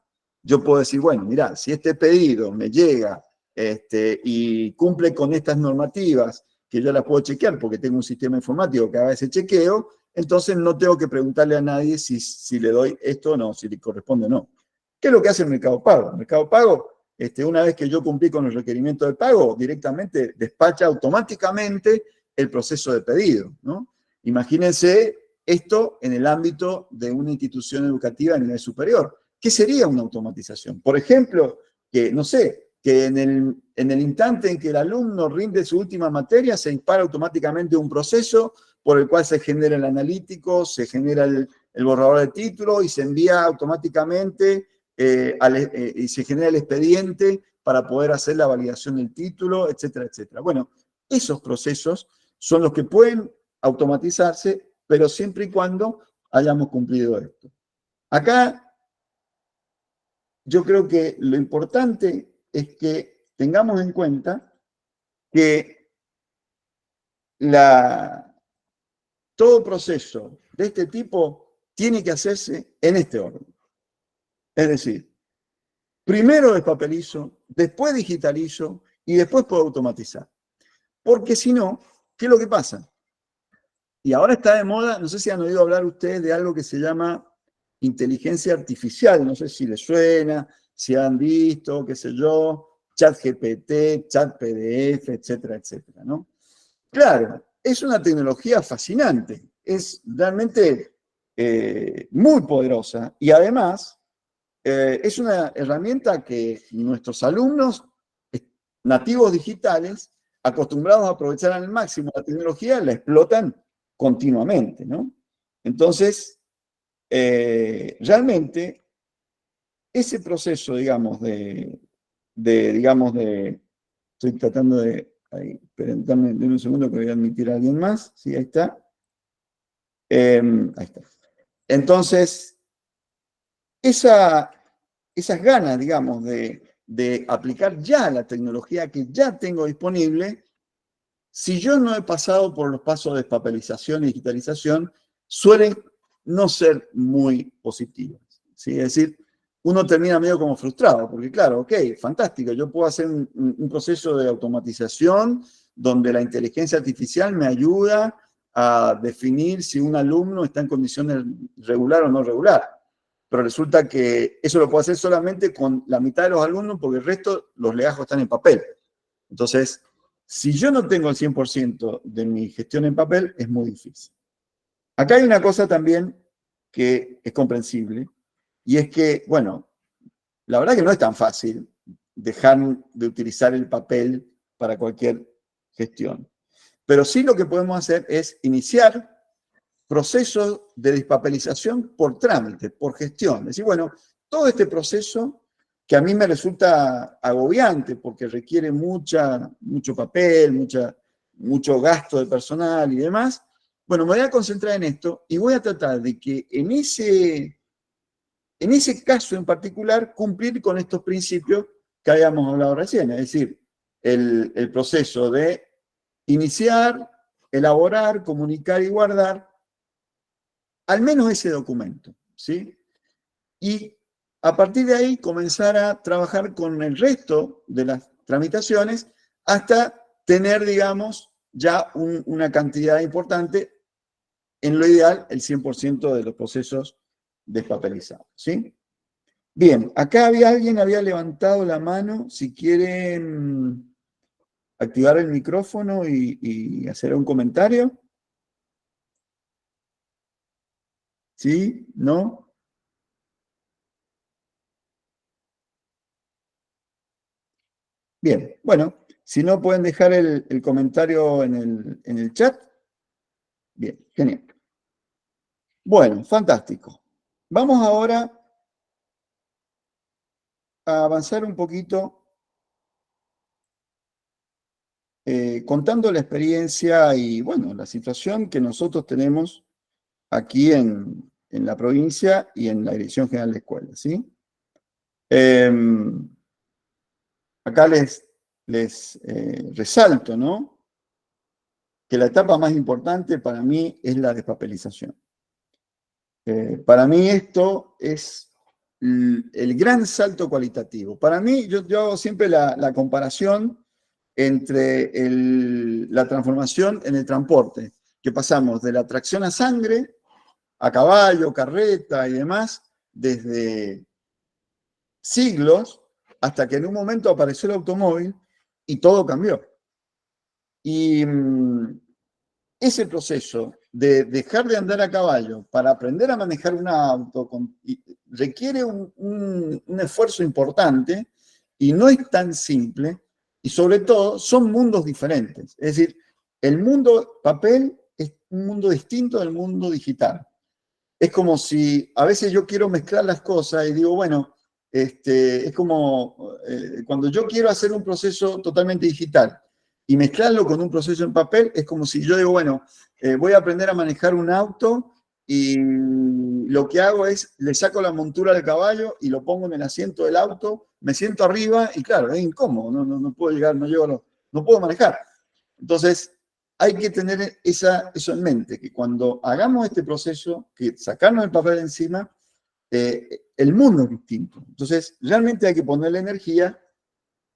Yo puedo decir, bueno, mira, si este pedido me llega y cumple con estas normativas, que yo las puedo chequear porque tengo un sistema informático que haga ese chequeo, entonces no tengo que preguntarle a nadie si le doy esto o no, si le corresponde o no. ¿Qué es lo que hace el Mercado Pago? El Mercado Pago, una vez que yo cumplí con el requerimiento de pago, directamente despacha automáticamente el proceso de pedido, ¿no? Imagínense esto en el ámbito de una institución educativa a nivel superior. ¿Qué sería una automatización? Por ejemplo, que, no sé, que en el instante en que el alumno rinde su última materia, se dispara automáticamente un proceso por el cual se genera el analítico, se genera el borrador de título y se envía automáticamente y se genera el expediente para poder hacer la validación del título, etcétera, etcétera. Bueno, esos procesos son los que pueden automatizarse, pero siempre y cuando hayamos cumplido esto. Acá yo creo que lo importante es que tengamos en cuenta que todo proceso de este tipo tiene que hacerse en este orden. Es decir, primero despapelizo, después digitalizo y después puedo automatizar. Porque si no, ¿qué es lo que pasa? Y ahora está de moda, no sé si han oído hablar ustedes de algo que se llama inteligencia artificial, no sé si les suena, si han visto, qué sé yo, ChatGPT, ChatPDF, etcétera, etcétera, ¿no? Claro, es una tecnología fascinante, es realmente muy poderosa y además es una herramienta que nuestros alumnos nativos digitales, acostumbrados a aprovechar al máximo la tecnología, la explotan continuamente, ¿no? Entonces, realmente, ese proceso, digamos, estoy tratando de, ahí, dame un segundo que voy a admitir a alguien más, sí, ahí está. Ahí está. Entonces, esas ganas, digamos, de aplicar ya la tecnología que ya tengo disponible, si yo no he pasado por los pasos de despapelización y digitalización, suelen no ser muy positivas, ¿sí? Es decir, uno termina medio como frustrado, porque claro, ok, fantástico, yo puedo hacer un proceso de automatización donde la inteligencia artificial me ayuda a definir si un alumno está en condiciones regular o no regular. Pero resulta que eso lo puedo hacer solamente con la mitad de los alumnos porque el resto, los legajos están en papel. Entonces, si yo no tengo el 100% de mi gestión en papel, es muy difícil. Acá hay una cosa también que es comprensible, y es que, bueno, la verdad que no es tan fácil dejar de utilizar el papel para cualquier gestión. Pero sí lo que podemos hacer es iniciar procesos de despapelización por trámite, por gestión. Es decir, bueno, todo este proceso que a mí me resulta agobiante porque requiere mucho papel, mucho gasto de personal y demás, bueno, me voy a concentrar en esto y voy a tratar de que en ese caso en particular cumplir con estos principios que habíamos hablado recién, es decir, el proceso de iniciar, elaborar, comunicar y guardar al menos ese documento, ¿sí? Y a partir de ahí comenzar a trabajar con el resto de las tramitaciones hasta tener, digamos, ya una cantidad importante, en lo ideal, el 100% de los procesos despapelizados, ¿sí? Bien, acá alguien había levantado la mano, si quieren activar el micrófono y hacer un comentario. ¿Sí? ¿No? Bien, bueno, si no pueden dejar el comentario en el chat. Bien, genial. Bueno, fantástico. Vamos ahora a avanzar un poquito contando la experiencia y, bueno, la situación que nosotros tenemos aquí en la provincia y en la Dirección General de Escuelas, ¿sí? Acá les resalto, ¿no? Que la etapa más importante para mí es la despapelización. Para mí esto es el gran salto cualitativo. Para mí, yo hago siempre la comparación entre la transformación en el transporte, que pasamos de la tracción a sangre, a caballo, carreta y demás, desde siglos, hasta que en un momento apareció el automóvil y todo cambió. Y ese proceso de dejar de andar a caballo para aprender a manejar un auto requiere un esfuerzo importante y no es tan simple, y sobre todo son mundos diferentes. Es decir, el mundo papel es un mundo distinto del mundo digital. Es como si a veces yo quiero mezclar las cosas y digo, bueno, es como cuando yo quiero hacer un proceso totalmente digital y mezclarlo con un proceso en papel, es como si yo digo, bueno, voy a aprender a manejar un auto y lo que hago es, le saco la montura del caballo y lo pongo en el asiento del auto, me siento arriba y claro, es incómodo, no puedo llegar, no puedo manejar. Entonces, hay que tener eso en mente, que cuando hagamos este proceso, que sacarnos el papel encima, el mundo es distinto. Entonces, realmente hay que ponerle energía,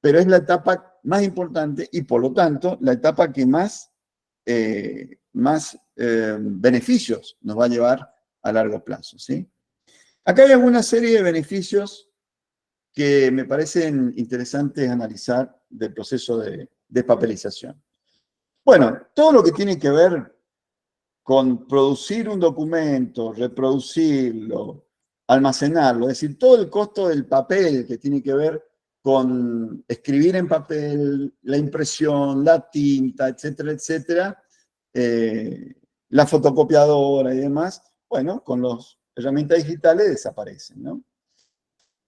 pero es la etapa más importante y por lo tanto la etapa que más beneficios nos va a llevar a largo plazo, ¿sí? Acá hay alguna serie de beneficios que me parecen interesantes analizar del proceso de despapelización. Bueno, todo lo que tiene que ver con producir un documento, reproducirlo, almacenarlo, es decir, todo el costo del papel que tiene que ver con escribir en papel, la impresión, la tinta, etcétera, etcétera, la fotocopiadora y demás, bueno, con las herramientas digitales desaparecen, ¿no?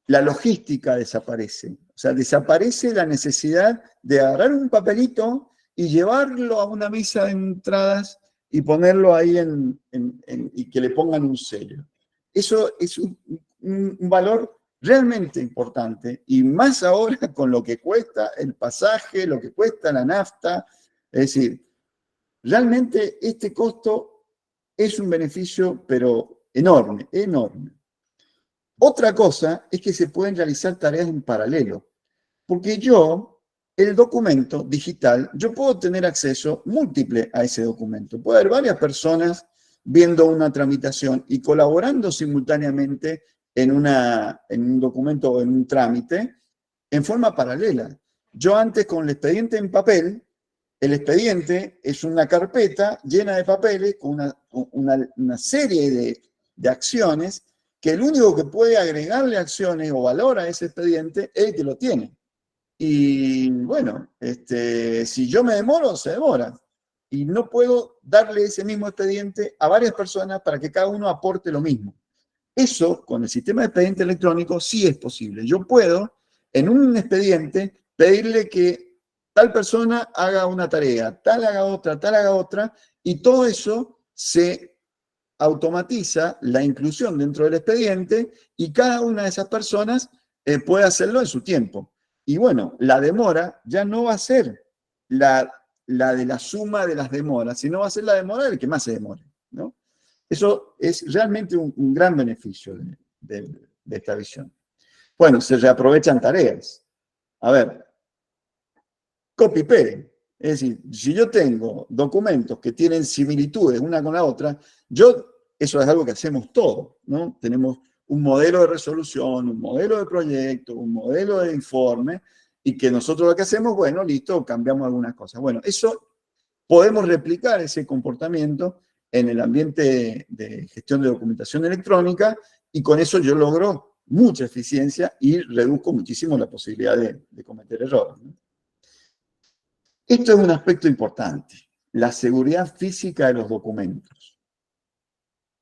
La logística desaparece, o sea, desaparece la necesidad de agarrar un papelito y llevarlo a una mesa de entradas y ponerlo ahí y que le pongan un sello. Eso es un valor realmente importante y más ahora con lo que cuesta el pasaje, lo que cuesta la nafta. Es decir, realmente este costo es un beneficio, pero enorme, enorme. Otra cosa es que se pueden realizar tareas en paralelo, porque el documento digital, yo puedo tener acceso múltiple a ese documento. Puede haber varias personas viendo una tramitación y colaborando simultáneamente en un documento o en un trámite en forma paralela. Yo antes con el expediente en papel, el expediente es una carpeta llena de papeles con una serie de acciones que el único que puede agregarle acciones o valor a ese expediente es el que lo tiene. Y bueno, si yo me demoro, se demora. Y no puedo darle ese mismo expediente a varias personas para que cada uno aporte lo mismo. Eso, con el sistema de expediente electrónico, sí es posible. Yo puedo, en un expediente, pedirle que tal persona haga una tarea, tal haga otra, y todo eso se automatiza la inclusión dentro del expediente y cada una de esas personas puede hacerlo en su tiempo. Y bueno, la demora ya no va a ser la de la suma de las demoras, sino va a ser la demora del que más se demore, ¿no? Eso es realmente un gran beneficio de esta visión. Bueno, se reaprovechan tareas. A ver, copy-paste. Es decir, si yo tengo documentos que tienen similitudes una con la otra, eso es algo que hacemos todos, ¿no? Tenemos un modelo de resolución, un modelo de proyecto, un modelo de informe, y que nosotros lo que hacemos, bueno, listo, cambiamos algunas cosas. Bueno, eso podemos replicar ese comportamiento en el ambiente de gestión de documentación electrónica, y con eso yo logro mucha eficiencia y reduzco muchísimo la posibilidad de cometer errores, ¿no? Esto es un aspecto importante, la seguridad física de los documentos.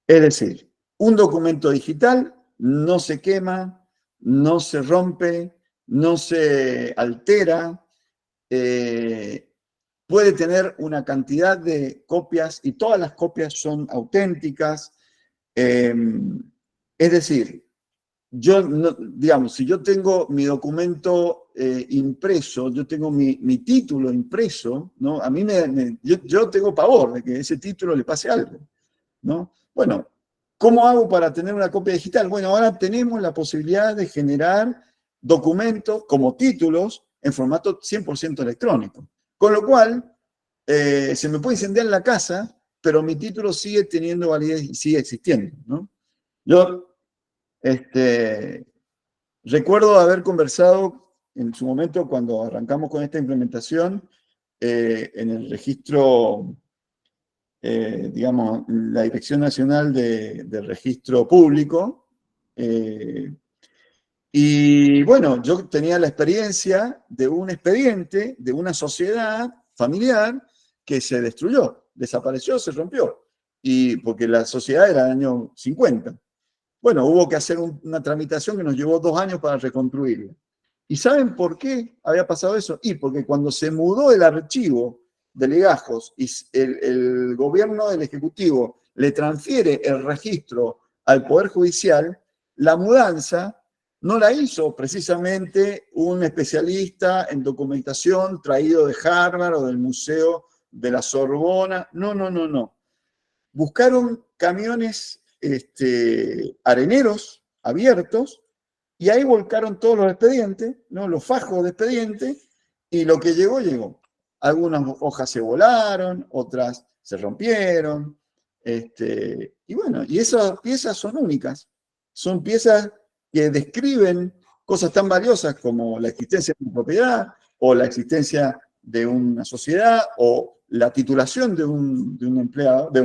Es decir, un documento digital no se quema, no se rompe, no se altera, puede tener una cantidad de copias y todas las copias son auténticas. Es decir, digamos, si yo tengo mi documento impreso, yo tengo mi título impreso, ¿no? A mí yo tengo pavor de que ese título le pase algo, ¿no? Bueno, ¿Cómo hago para tener una copia digital? Bueno, ahora tenemos la posibilidad de generar documentos como títulos en formato 100% electrónico. Con lo cual, se me puede incendiar la casa, pero mi título sigue teniendo validez y sigue existiendo, ¿no? Yo recuerdo haber conversado en su momento cuando arrancamos con esta implementación en el registro, digamos, la Dirección Nacional del Registro Público. Y bueno, yo tenía la experiencia de un expediente de una sociedad familiar que se destruyó, desapareció, se rompió. Y porque la sociedad era del año 50. Bueno, hubo que hacer una tramitación que nos llevó 2 años para reconstruirla. ¿Y saben por qué había pasado eso? Y porque cuando se mudó el archivo de legajos y el gobierno del Ejecutivo le transfiere el registro al Poder Judicial, la mudanza no la hizo precisamente un especialista en documentación traído de Harvard o del Museo de la Sorbona. No, no, no, no. Buscaron camiones areneros abiertos y ahí volcaron todos los expedientes, ¿no? Los fajos de expedientes, y lo que llegó, llegó. Algunas hojas se volaron, otras se rompieron, y bueno, y esas piezas son únicas, son piezas que describen cosas tan valiosas como la existencia de una propiedad o la existencia de una sociedad o la titulación de un empleado, de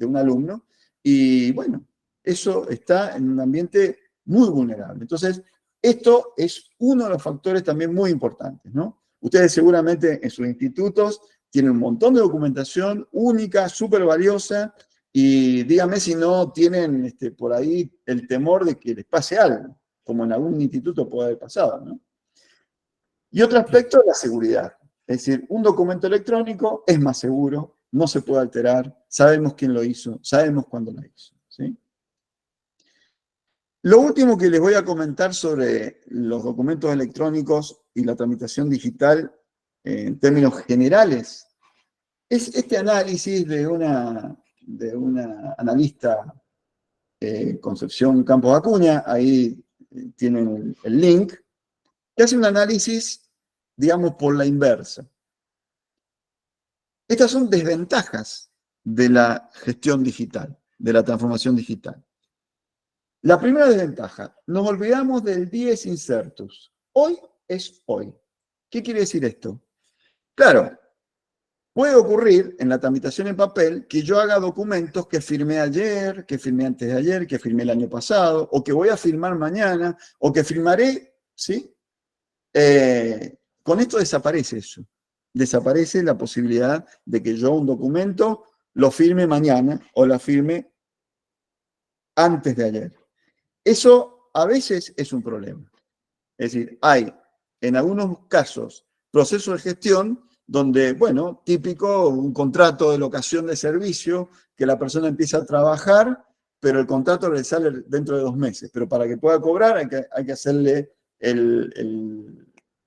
un alumno, y bueno, eso está en un ambiente muy vulnerable. Entonces, esto es uno de los factores también muy importantes, ¿no? Ustedes seguramente en sus institutos tienen un montón de documentación única, súper valiosa, y díganme si no tienen por ahí el temor de que les pase algo, como en algún instituto puede haber pasado, ¿no? Y otro aspecto es la seguridad. Es decir, un documento electrónico es más seguro, no se puede alterar, sabemos quién lo hizo, sabemos cuándo lo hizo, ¿sí? Lo último que les voy a comentar sobre los documentos electrónicos y la tramitación digital en términos generales es este análisis de una analista, Concepción Campos Acuña, ahí tienen el link, que hace un análisis, digamos, por la inversa. Estas son desventajas de la gestión digital, de la transformación digital. La primera desventaja, nos olvidamos del dies incertus. Hoy es hoy. ¿Qué quiere decir esto? Claro, puede ocurrir en la tramitación en papel que yo haga documentos que firmé ayer, que firmé antes de ayer, que firmé el año pasado, o que voy a firmar mañana, o que firmaré, ¿sí? Con esto desaparece eso. Desaparece la posibilidad de que yo un documento lo firme mañana o lo firme antes de ayer. Eso a veces es un problema. Es decir, hay en algunos casos procesos de gestión donde, bueno, típico, un contrato de locación de servicio, que la persona empieza a trabajar, pero el contrato le sale dentro de 2 meses. Pero para que pueda cobrar hay que hacerle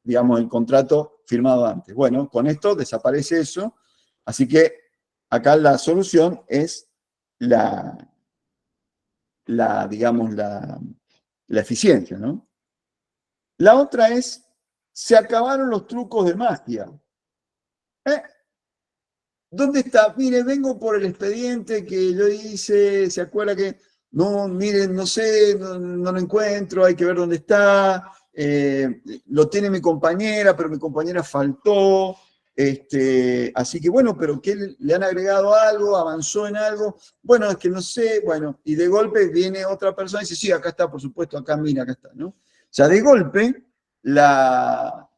digamos, el contrato firmado antes. Bueno, con esto desaparece eso. Así que acá la solución es digamos, la eficiencia, ¿no? La otra es, se acabaron los trucos de magia. ¿Dónde está? Mire, vengo por el expediente que yo hice, ¿se acuerda que? No, miren, no sé, no lo encuentro, hay que ver dónde está. Lo tiene mi compañera, pero mi compañera faltó. Así que bueno, pero ¿qué le han agregado algo? ¿Avanzó en algo? Bueno, es que no sé, bueno, y de golpe viene otra persona y dice, sí, acá está, por supuesto, acá, mira, acá está, ¿no? O sea, de golpe las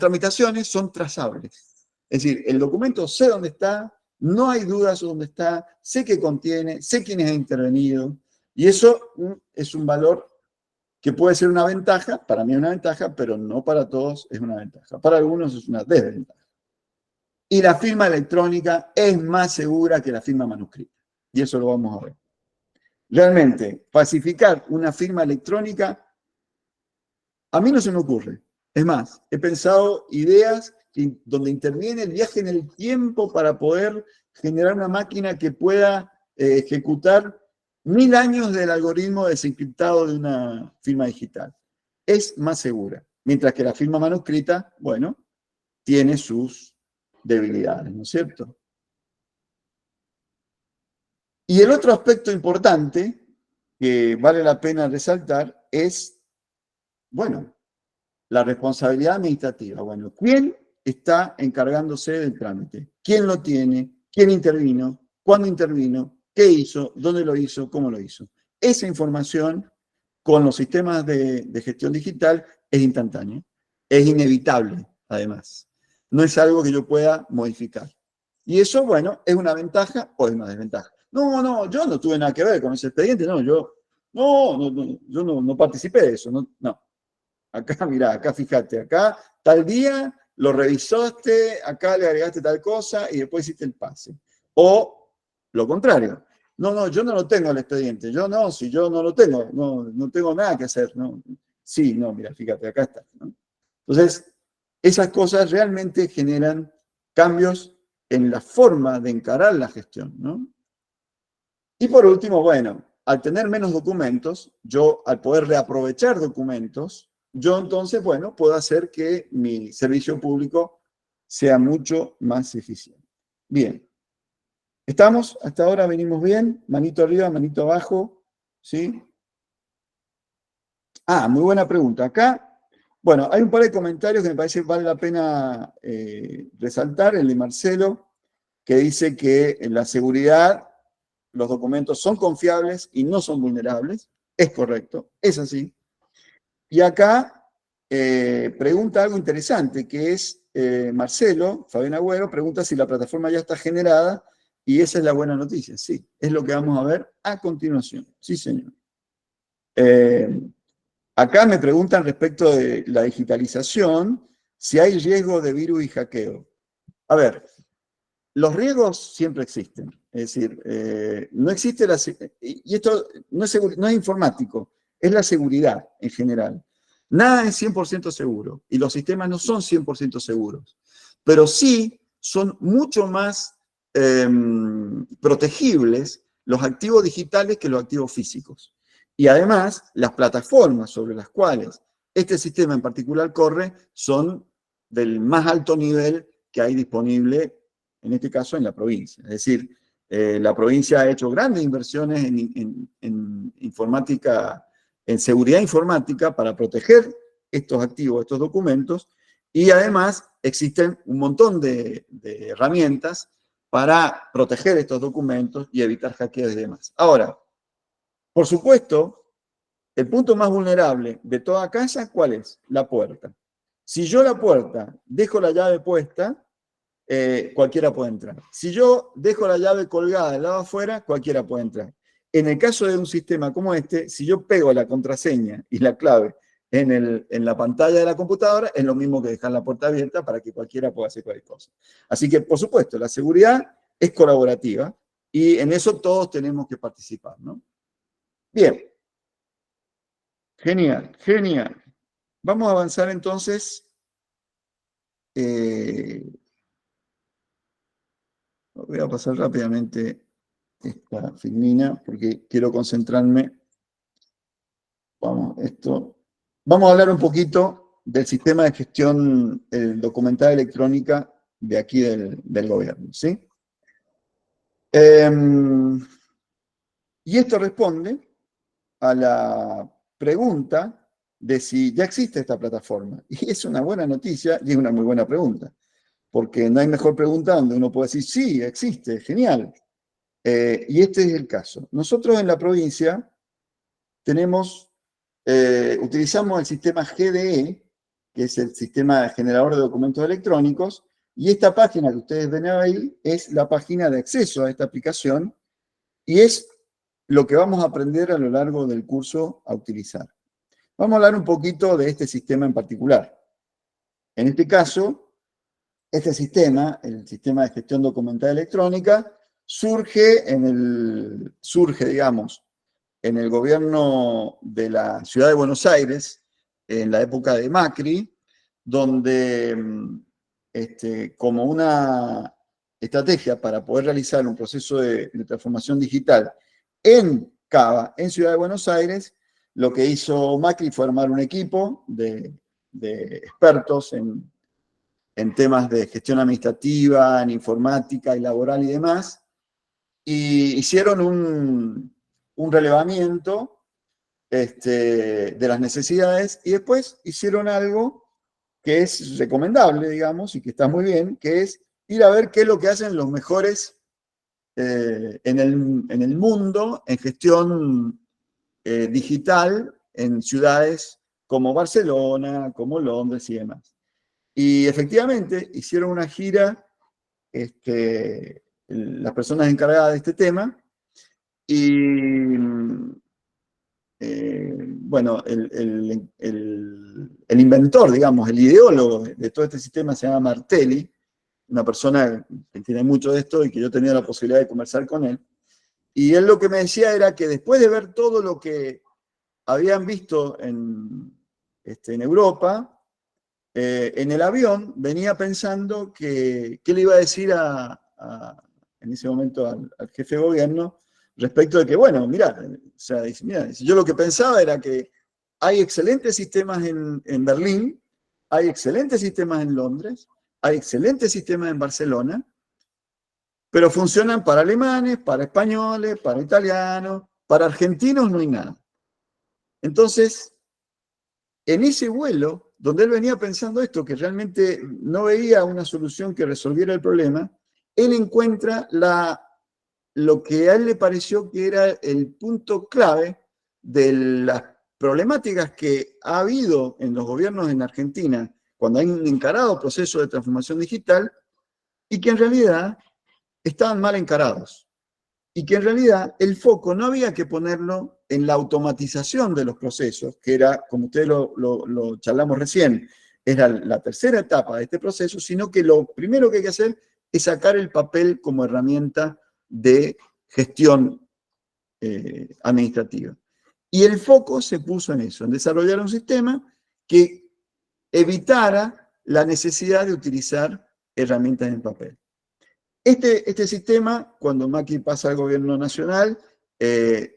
tramitaciones son trazables. Es decir, el documento sé dónde está, no hay dudas sobre dónde está, sé qué contiene, sé quiénes han intervenido, y eso es un valor que puede ser una ventaja, para mí es una ventaja, pero no para todos es una ventaja. Para algunos es una desventaja. Y la firma electrónica es más segura que la firma manuscrita, y eso lo vamos a ver. Realmente, falsificar una firma electrónica, a mí no se me ocurre. Es más, he pensado ideas donde interviene el viaje en el tiempo para poder generar una máquina que pueda ejecutar 1000 años del algoritmo desencriptado de una firma digital. Es más segura. Mientras que la firma manuscrita, bueno, tiene sus debilidades, ¿no es cierto? Y el otro aspecto importante que vale la pena resaltar es, bueno, la responsabilidad administrativa. Bueno, ¿quién está encargándose del trámite? ¿Quién lo tiene? ¿Quién intervino? ¿Cuándo intervino? ¿Qué hizo? ¿Dónde lo hizo? ¿Cómo lo hizo? Esa información con los sistemas de gestión digital es instantánea. Es inevitable, además. No es algo que yo pueda modificar. Y eso, bueno, es una ventaja o es una desventaja. No, yo no tuve nada que ver con ese expediente, yo no participé de eso, no. Acá, mirá, acá fíjate, acá tal día lo revisaste, acá le agregaste tal cosa y después hiciste el pase. O lo contrario. Yo no lo tengo el expediente. Si yo no lo tengo, no tengo nada que hacer. No. Sí, no, mira, fíjate, acá está, ¿no? Entonces, esas cosas realmente generan cambios en la forma de encarar la gestión, ¿no? Y por último, bueno, al tener menos documentos, yo al poder reaprovechar documentos, yo entonces, bueno, puedo hacer que mi servicio público sea mucho más eficiente. Bien, ¿estamos? Hasta ahora venimos bien, manito arriba, manito abajo, ¿sí? Muy buena pregunta. Acá, bueno, hay un par de comentarios que me parece que vale la pena resaltar, el de Marcelo, que dice que en la seguridad los documentos son confiables y no son vulnerables. Es correcto, es así. Y acá pregunta algo interesante, que es Marcelo, Fabián Agüero, pregunta si la plataforma ya está generada y esa es la buena noticia. Sí, es lo que vamos a ver a continuación. Sí, señor. Acá me preguntan respecto de la digitalización, si hay riesgo de virus y hackeo. A ver, los riesgos siempre existen. Es decir, no existe la... Y esto no es informático, es la seguridad en general. Nada es 100% seguro y los sistemas no son 100% seguros, pero sí son mucho más protegibles los activos digitales que los activos físicos. Y además, las plataformas sobre las cuales este sistema en particular corre son del más alto nivel que hay disponible, en este caso en la provincia. Es decir, la provincia ha hecho grandes inversiones en informática, en seguridad informática para proteger estos activos, estos documentos, y además existen un montón de herramientas para proteger estos documentos y evitar hackeos y demás. Ahora, por supuesto, el punto más vulnerable de toda casa, ¿cuál es? La puerta. Si yo la puerta dejo la llave puesta, cualquiera puede entrar. Si yo dejo la llave colgada del lado afuera, cualquiera puede entrar. En el caso de un sistema como este, si yo pego la contraseña y la clave en la pantalla de la computadora, es lo mismo que dejar la puerta abierta para que cualquiera pueda hacer cualquier cosa. Así que, por supuesto, la seguridad es colaborativa y en eso todos tenemos que participar, ¿no? Bien. Genial, genial. Vamos a avanzar entonces. Voy a pasar rápidamente esta filmina porque quiero concentrarme. Vamos a hablar un poquito del sistema de gestión documental electrónica de aquí del gobierno, ¿sí? Y esto responde a la pregunta de si ya existe esta plataforma. Y es una buena noticia y es una muy buena pregunta, porque no hay mejor pregunta donde uno puede decir, sí, existe, genial. Y este es el caso. Nosotros en la provincia utilizamos el sistema GDE, que es el sistema generador de documentos electrónicos, y esta página que ustedes ven ahí es la página de acceso a esta aplicación y es lo que vamos a aprender a lo largo del curso a utilizar. Vamos a hablar un poquito de este sistema en particular. En este caso, este sistema, el sistema de gestión documental electrónica, surge, digamos, en el gobierno de la ciudad de Buenos Aires, en la época de Macri, donde como una estrategia para poder realizar un proceso de transformación digital en Cava, en Ciudad de Buenos Aires, lo que hizo Macri fue armar un equipo de expertos en temas de gestión administrativa, en informática y laboral y demás, y hicieron un relevamiento de las necesidades y después hicieron algo que es recomendable, digamos, y que está muy bien, que es ir a ver qué es lo que hacen los mejores en el mundo en gestión digital en ciudades como Barcelona, como Londres y demás. Y efectivamente hicieron una gira las personas encargadas de este tema y bueno, el inventor, digamos, el ideólogo de todo este sistema se llama Martelli, una persona que tiene mucho de esto y que yo tenía la posibilidad de conversar con él. Y él lo que me decía era que después de ver todo lo que habían visto en Europa, en el avión venía pensando que qué le iba a decir en ese momento al jefe de gobierno respecto de que, bueno, mirá, o sea, dice, mirá, yo lo que pensaba era que hay excelentes sistemas en Berlín, hay excelentes sistemas en Londres, hay excelentes sistemas en Barcelona, pero funcionan para alemanes, para españoles, para italianos, para argentinos no hay nada. Entonces, en ese vuelo, donde él venía pensando esto, que realmente no veía una solución que resolviera el problema, él encuentra lo que a él le pareció que era el punto clave de las problemáticas que ha habido en los gobiernos en Argentina cuando han encarado procesos de transformación digital y que en realidad estaban mal encarados. Y que en realidad el foco no había que ponerlo en la automatización de los procesos, que era, como ustedes lo charlamos recién, era la tercera etapa de este proceso, sino que lo primero que hay que hacer es sacar el papel como herramienta de gestión administrativa. Y el foco se puso en eso, en desarrollar un sistema que evitara la necesidad de utilizar herramientas en papel. Este sistema, cuando Macri pasa al gobierno nacional,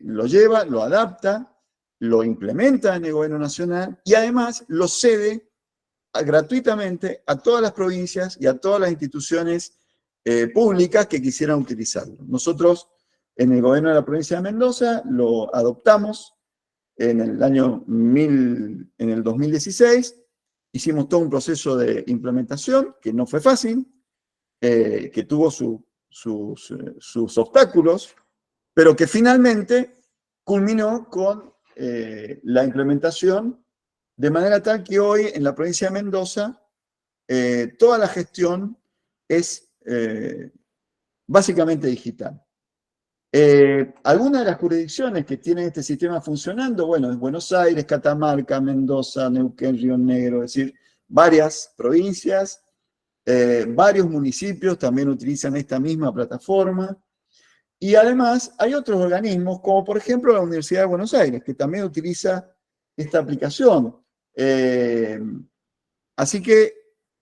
lo lleva, lo adapta, lo implementa en el gobierno nacional y además lo cede gratuitamente a todas las provincias y a todas las instituciones públicas que quisieran utilizarlo. Nosotros, en el gobierno de la provincia de Mendoza, lo adoptamos en el 2016, hicimos todo un proceso de implementación que no fue fácil, que tuvo sus obstáculos, pero que finalmente culminó con la implementación de manera tal que hoy en la provincia de Mendoza toda la gestión es básicamente digital. Algunas de las jurisdicciones que tienen este sistema funcionando, bueno, es Buenos Aires, Catamarca, Mendoza, Neuquén, Río Negro, es decir, varias provincias. Varios municipios también utilizan esta misma plataforma. Y además hay otros organismos, como por ejemplo la Universidad de Buenos Aires, que también utiliza esta aplicación. Así que,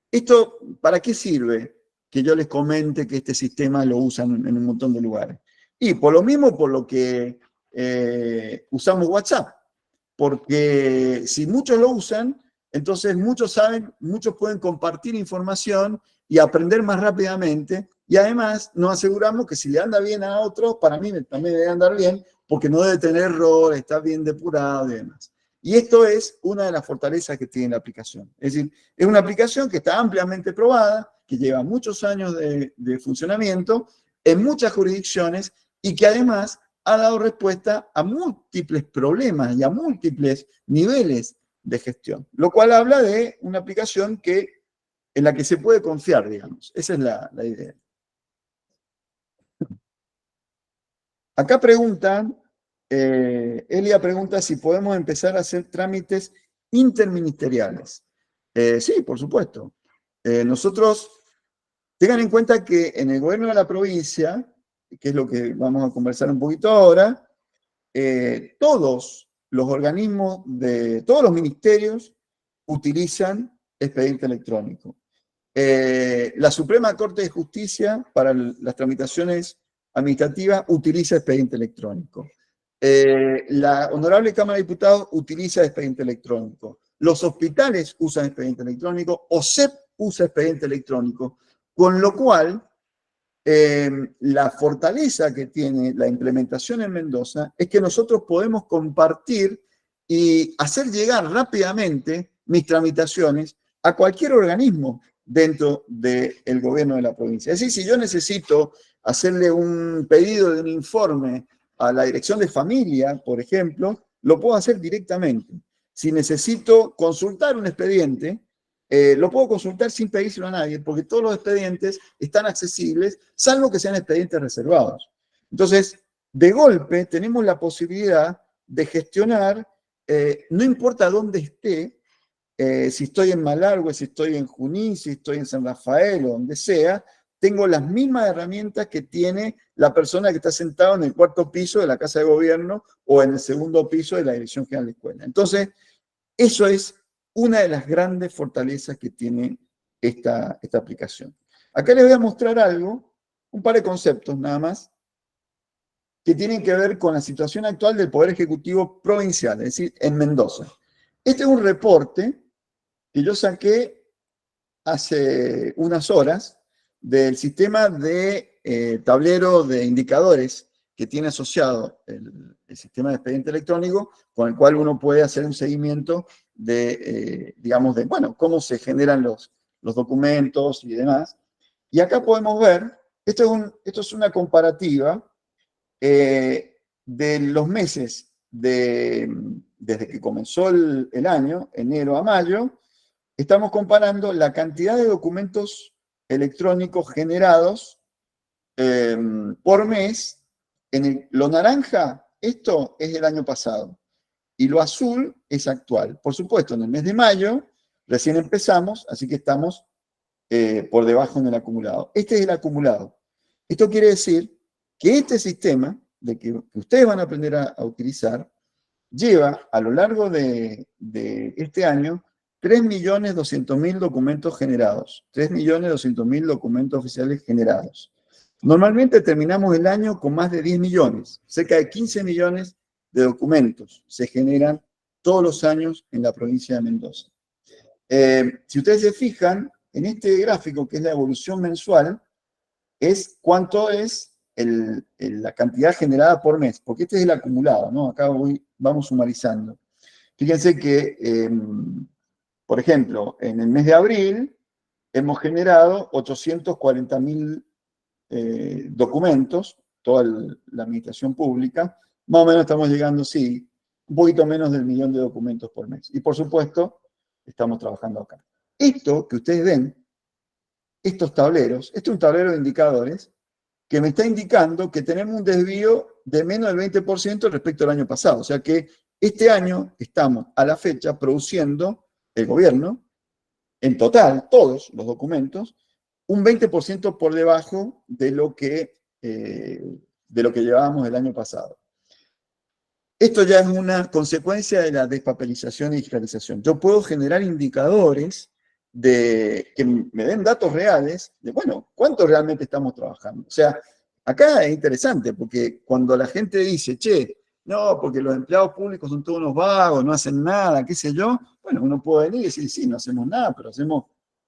¿esto para qué sirve? Que yo les comente que este sistema lo usan en un montón de lugares. Y por lo mismo, por lo que usamos WhatsApp. Porque si muchos lo usan, entonces muchos saben, muchos pueden compartir información y aprender más rápidamente. Y además nos aseguramos que si le anda bien a otros, para mí también debe andar bien, porque no debe tener error, está bien depurado y demás. Y esto es una de las fortalezas que tiene la aplicación. Es decir, es una aplicación que está ampliamente probada, que lleva muchos años de funcionamiento en muchas jurisdicciones y que además ha dado respuesta a múltiples problemas y a múltiples niveles de gestión, lo cual habla de una aplicación en la que se puede confiar, digamos. Esa es la idea. Acá preguntan, Elia pregunta si podemos empezar a hacer trámites interministeriales. Sí, por supuesto. Nosotros, tengan en cuenta que en el gobierno de la provincia, que es lo que vamos a conversar un poquito ahora, todos los organismos todos los ministerios utilizan expediente electrónico. La Suprema Corte de Justicia para las tramitaciones administrativas utiliza expediente electrónico. La Honorable Cámara de Diputados utiliza expediente electrónico. Los hospitales usan expediente electrónico, OSEP usa expediente electrónico, con lo cual la fortaleza que tiene la implementación en Mendoza es que nosotros podemos compartir y hacer llegar rápidamente mis tramitaciones a cualquier organismo dentro del gobierno de la provincia. Es decir, si yo necesito hacerle un pedido de un informe a la dirección de familia, por ejemplo, lo puedo hacer directamente. Si necesito consultar un expediente, lo puedo consultar sin pedírselo a nadie, porque todos los expedientes están accesibles, salvo que sean expedientes reservados. Entonces, de golpe, tenemos la posibilidad de gestionar, no importa dónde esté, si estoy en Malargüe, si estoy en Junín, si estoy en San Rafael o donde sea, tengo las mismas herramientas que tiene la persona que está sentado en el cuarto piso de la Casa de Gobierno o en el segundo piso de la Dirección General de Escuela. Entonces, eso es una de las grandes fortalezas que tiene esta aplicación. Acá les voy a mostrar algo, un par de conceptos nada más, que tienen que ver con la situación actual del Poder Ejecutivo Provincial, es decir, en Mendoza. Este es un reporte que yo saqué hace unas horas del sistema de tablero de indicadores que tiene asociado el sistema de expediente electrónico, con el cual uno puede hacer un seguimiento de, digamos, de, bueno, cómo se generan los documentos y demás. Y acá podemos ver, esto es una comparativa de los meses desde que comenzó el año, enero a mayo. Estamos comparando la cantidad de documentos electrónicos generados por mes. Lo naranja, esto es el año pasado, y lo azul es actual. Por supuesto, en el mes de mayo recién empezamos, así que estamos por debajo en el acumulado. Este es el acumulado. Esto quiere decir que este sistema, de que ustedes van a aprender a utilizar, lleva a lo largo de este año 3.200.000 documentos generados, 3.200.000 documentos oficiales generados. Normalmente terminamos el año con más de 10 millones, cerca de 15 millones de documentos se generan todos los años en la provincia de Mendoza. Si ustedes se fijan, en este gráfico, que es la evolución mensual, es cuánto es la cantidad generada por mes, porque este es el acumulado, ¿no? Acá vamos sumarizando. Fíjense que, por ejemplo, en el mes de abril hemos generado 840.000 documentos, toda la administración pública, más o menos estamos llegando, sí, un poquito menos del 1.000.000 de documentos por mes. Y por supuesto, estamos trabajando acá. Esto que ustedes ven, estos tableros, este es un tablero de indicadores que me está indicando que tenemos un desvío de menos del 20% respecto al año pasado. O sea que este año estamos a la fecha produciendo, el gobierno, en total, todos los documentos, un 20% por debajo de lo que llevábamos el año pasado. Esto ya es una consecuencia de la despapelización y digitalización. Yo puedo generar indicadores que me den datos reales de, bueno, cuánto realmente estamos trabajando. O sea, acá es interesante porque cuando la gente dice, che, no, porque los empleados públicos son todos unos vagos, no hacen nada, qué sé yo, bueno, uno puede venir y decir, sí, no hacemos nada, pero hacemos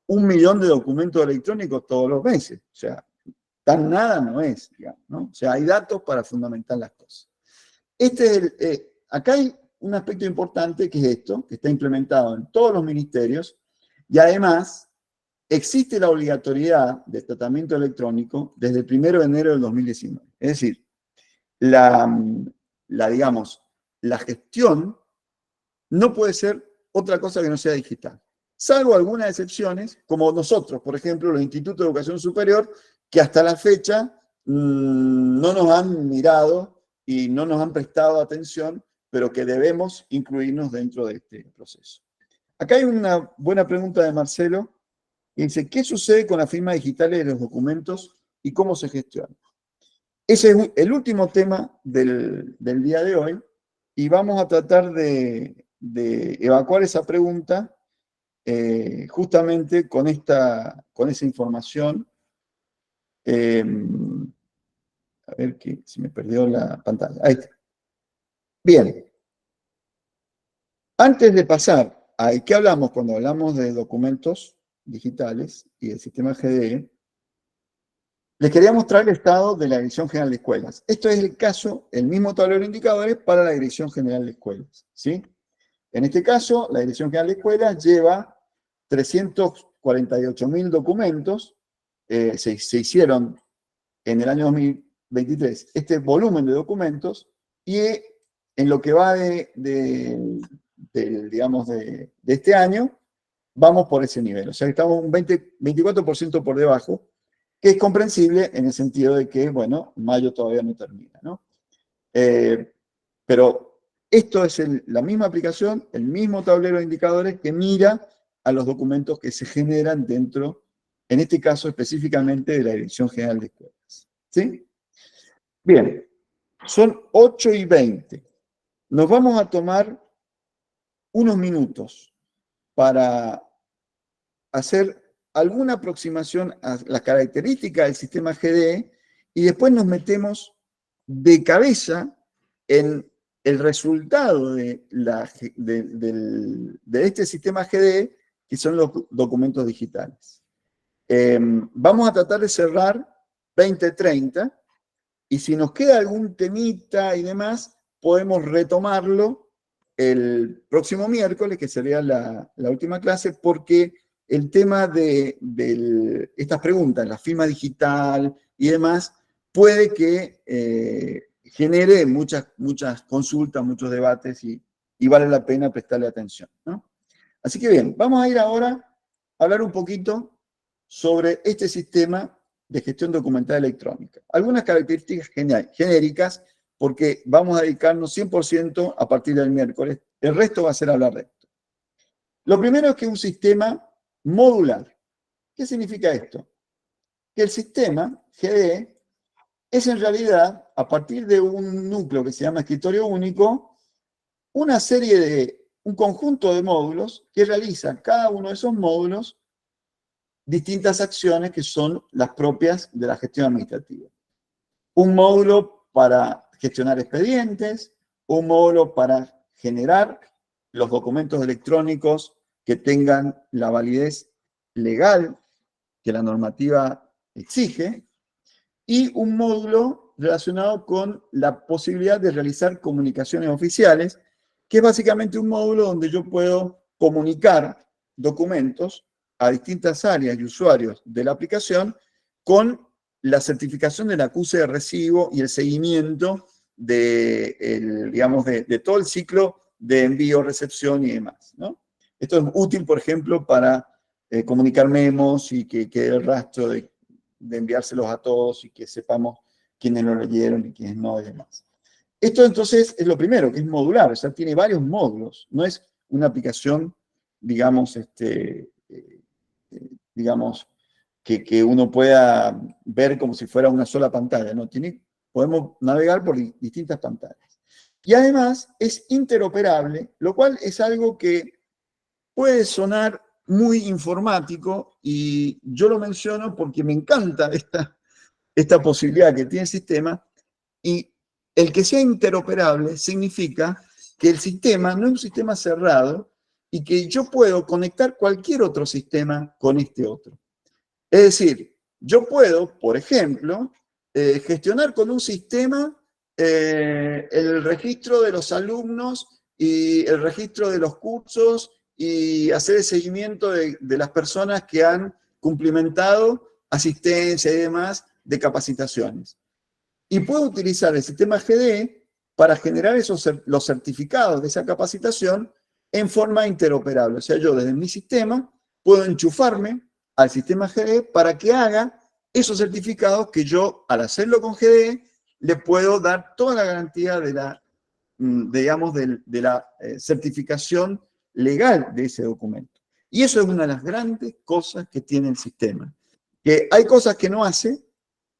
1.000.000 de documentos electrónicos todos los meses. O sea, tan nada no es, digamos, ¿no? O sea, hay datos para fundamentar las cosas. Acá hay un aspecto importante que es esto, que está implementado en todos los ministerios, y además existe la obligatoriedad de tratamiento electrónico desde el 1 de enero del 2019. Es decir, digamos, la gestión no puede ser otra cosa que no sea digital, salvo algunas excepciones, como nosotros, por ejemplo, los institutos de educación superior, que hasta la fecha no nos han mirado y no nos han prestado atención, pero que debemos incluirnos dentro de este proceso. Acá hay una buena pregunta de Marcelo, que dice, ¿qué sucede con las firmas digitales de los documentos y cómo se gestiona? Ese es el último tema del día de hoy, y vamos a tratar de evacuar esa pregunta justamente con esa información. A ver que se me perdió la pantalla. Ahí está. Bien. Antes de pasar a qué hablamos cuando hablamos de documentos digitales y del sistema GDE, les quería mostrar el estado de la Dirección General de Escuelas. Esto es el caso, el mismo tablero de indicadores para la Dirección General de Escuelas, ¿sí? En este caso, la Dirección General de Escuelas lleva 348.000 documentos, se hicieron en el año 2023 este volumen de documentos, y en lo que va digamos, de este año, vamos por ese nivel. O sea, estamos un 24% por debajo, que es comprensible en el sentido de que, bueno, mayo todavía no termina, ¿no? Pero esto es la misma aplicación, el mismo tablero de indicadores que mira a los documentos que se generan dentro, en este caso específicamente, de la Dirección General de Escuelas. ¿Sí? Bien, son 8:20. Nos vamos a tomar unos minutos para hacer alguna aproximación a las características del sistema GDE y después nos metemos de cabeza en el resultado de este sistema GDE, que son los documentos digitales. Vamos a tratar de cerrar 20:30, y si nos queda algún temita y demás, podemos retomarlo el próximo miércoles, que sería la última clase, porque el tema de estas preguntas, la firma digital y demás, puede que genere muchas consultas, muchos debates, y vale la pena prestarle atención, ¿no? Así que bien, vamos a ir ahora a hablar un poquito sobre este sistema de gestión documental electrónica. Algunas características genéricas, porque vamos a dedicarnos 100% a partir del miércoles. El resto va a ser hablar de esto. Lo primero es que es un sistema modular. ¿Qué significa esto? Que el sistema GDE es en realidad, a partir de un núcleo que se llama escritorio único, un conjunto de módulos que realizan cada uno de esos módulos distintas acciones que son las propias de la gestión administrativa. Un módulo para gestionar expedientes, un módulo para generar los documentos electrónicos que tengan la validez legal que la normativa exige, y un módulo relacionado con la posibilidad de realizar comunicaciones oficiales, que es básicamente un módulo donde yo puedo comunicar documentos a distintas áreas y usuarios de la aplicación con la certificación del acuse de recibo y el seguimiento digamos, de todo el ciclo de envío, recepción y demás, ¿no? Esto es útil, por ejemplo, para comunicar memos y que quede el rastro de enviárselos a todos y que sepamos quiénes lo leyeron y quiénes no y demás. Esto entonces es lo primero, que es modular, o sea, tiene varios módulos, no es una aplicación, digamos, digamos que uno pueda ver como si fuera una sola pantalla, ¿no? Podemos navegar por distintas pantallas. Y además es interoperable, lo cual es algo que puede sonar muy informático, y yo lo menciono porque me encanta esta posibilidad que tiene el sistema, y el que sea interoperable significa que el sistema no es un sistema cerrado y que yo puedo conectar cualquier otro sistema con este otro. Es decir, yo puedo, por ejemplo, gestionar con un sistema el registro de los alumnos y el registro de los cursos y hacer el seguimiento de las personas que han cumplimentado asistencia y demás de capacitaciones. Y puedo utilizar el sistema GDE para generar los certificados de esa capacitación en forma interoperable. O sea, yo desde mi sistema puedo enchufarme al sistema GDE para que haga esos certificados que yo, al hacerlo con GDE, le puedo dar toda la garantía digamos, de la certificación legal de ese documento. Y eso es una de las grandes cosas que tiene el sistema. Que hay cosas que no hace,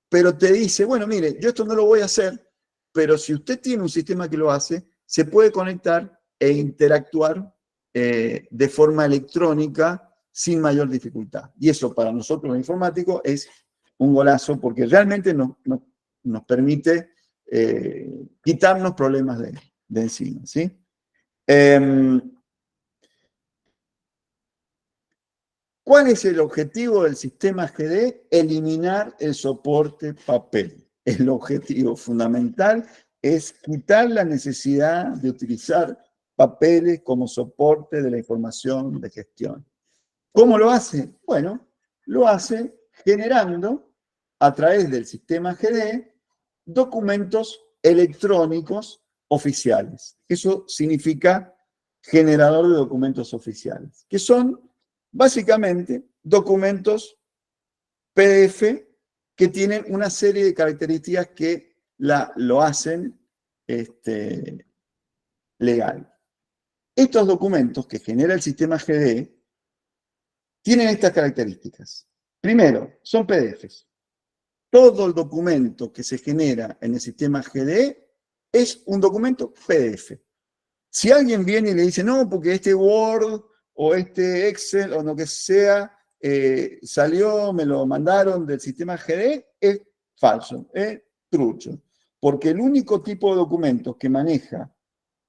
pero te dice, bueno, mire, yo esto no lo voy a hacer, pero si usted tiene un sistema que lo hace, se puede conectar e interactuar de forma electrónica sin mayor dificultad. Y eso para nosotros los informáticos es un golazo porque realmente nos permite quitarnos problemas de encima, ¿sí? ¿Cuál es el objetivo del sistema GD? Eliminar el soporte papel. El objetivo fundamental es quitar la necesidad de utilizar papeles como soporte de la información de gestión. ¿Cómo lo hace? Bueno, lo hace generando a través del sistema GD documentos electrónicos oficiales. Eso significa generador de documentos oficiales, que son básicamente documentos PDF que tienen una serie de características que lo hacen legal. Estos documentos que genera el sistema GD tienen estas características. Primero, son PDFs. Todo el documento que se genera en el sistema GD es un documento PDF. Si alguien viene y le dice, no, porque este Word o este Excel o lo que sea salió, me lo mandaron del sistema GD, es falso, es trucho. Porque el único tipo de documentos que maneja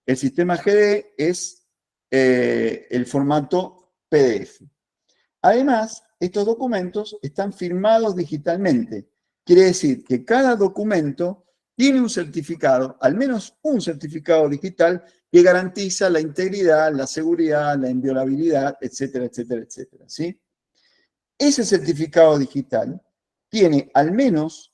el sistema GD es el formato PDF. Además, estos documentos están firmados digitalmente. Quiere decir que cada documento tiene un certificado, al menos un certificado digital, que garantiza la integridad, la seguridad, la inviolabilidad, etcétera, etcétera, etcétera, ¿sí? Ese certificado digital tiene al menos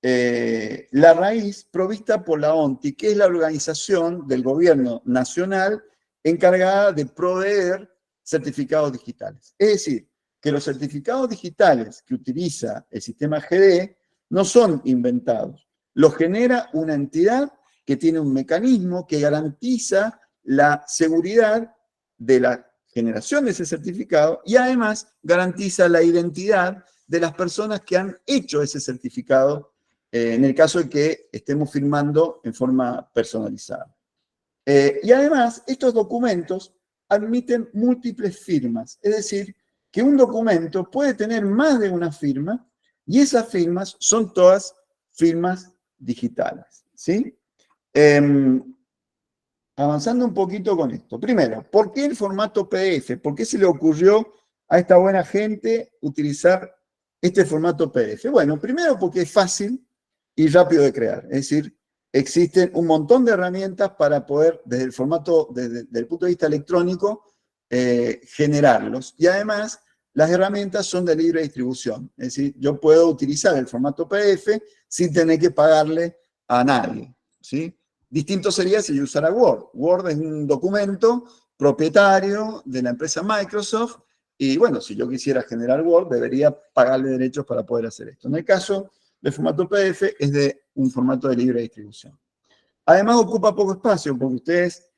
la raíz provista por la ONTI, que es la organización del gobierno nacional encargada de proveer certificados digitales. Es decir, que los certificados digitales que utiliza el sistema GD no son inventados. Los genera una entidad que tiene un mecanismo que garantiza la seguridad de la generación de ese certificado y además garantiza la identidad de las personas que han hecho ese certificado en el caso de que estemos firmando en forma personalizada. Y además, estos documentos admiten múltiples firmas, es decir, que un documento puede tener más de una firma y esas firmas son todas firmas digitales, ¿sí? Avanzando un poquito con esto. Primero, ¿por qué el formato PDF? ¿Por qué se le ocurrió a esta buena gente utilizar este formato PDF? Bueno, primero porque es fácil y rápido de crear. Es decir, existen un montón de herramientas para poder, desde el formato, desde el punto de vista electrónico, generarlos. Y además, las herramientas son de libre distribución. Es decir, yo puedo utilizar el formato PDF sin tener que pagarle a nadie, ¿sí? Distinto sería si yo usara Word. Word es un documento propietario de la empresa Microsoft y bueno, si yo quisiera generar Word, debería pagarle derechos para poder hacer esto. En el caso del formato PDF es de un formato de libre distribución. Además ocupa poco espacio porque ustedes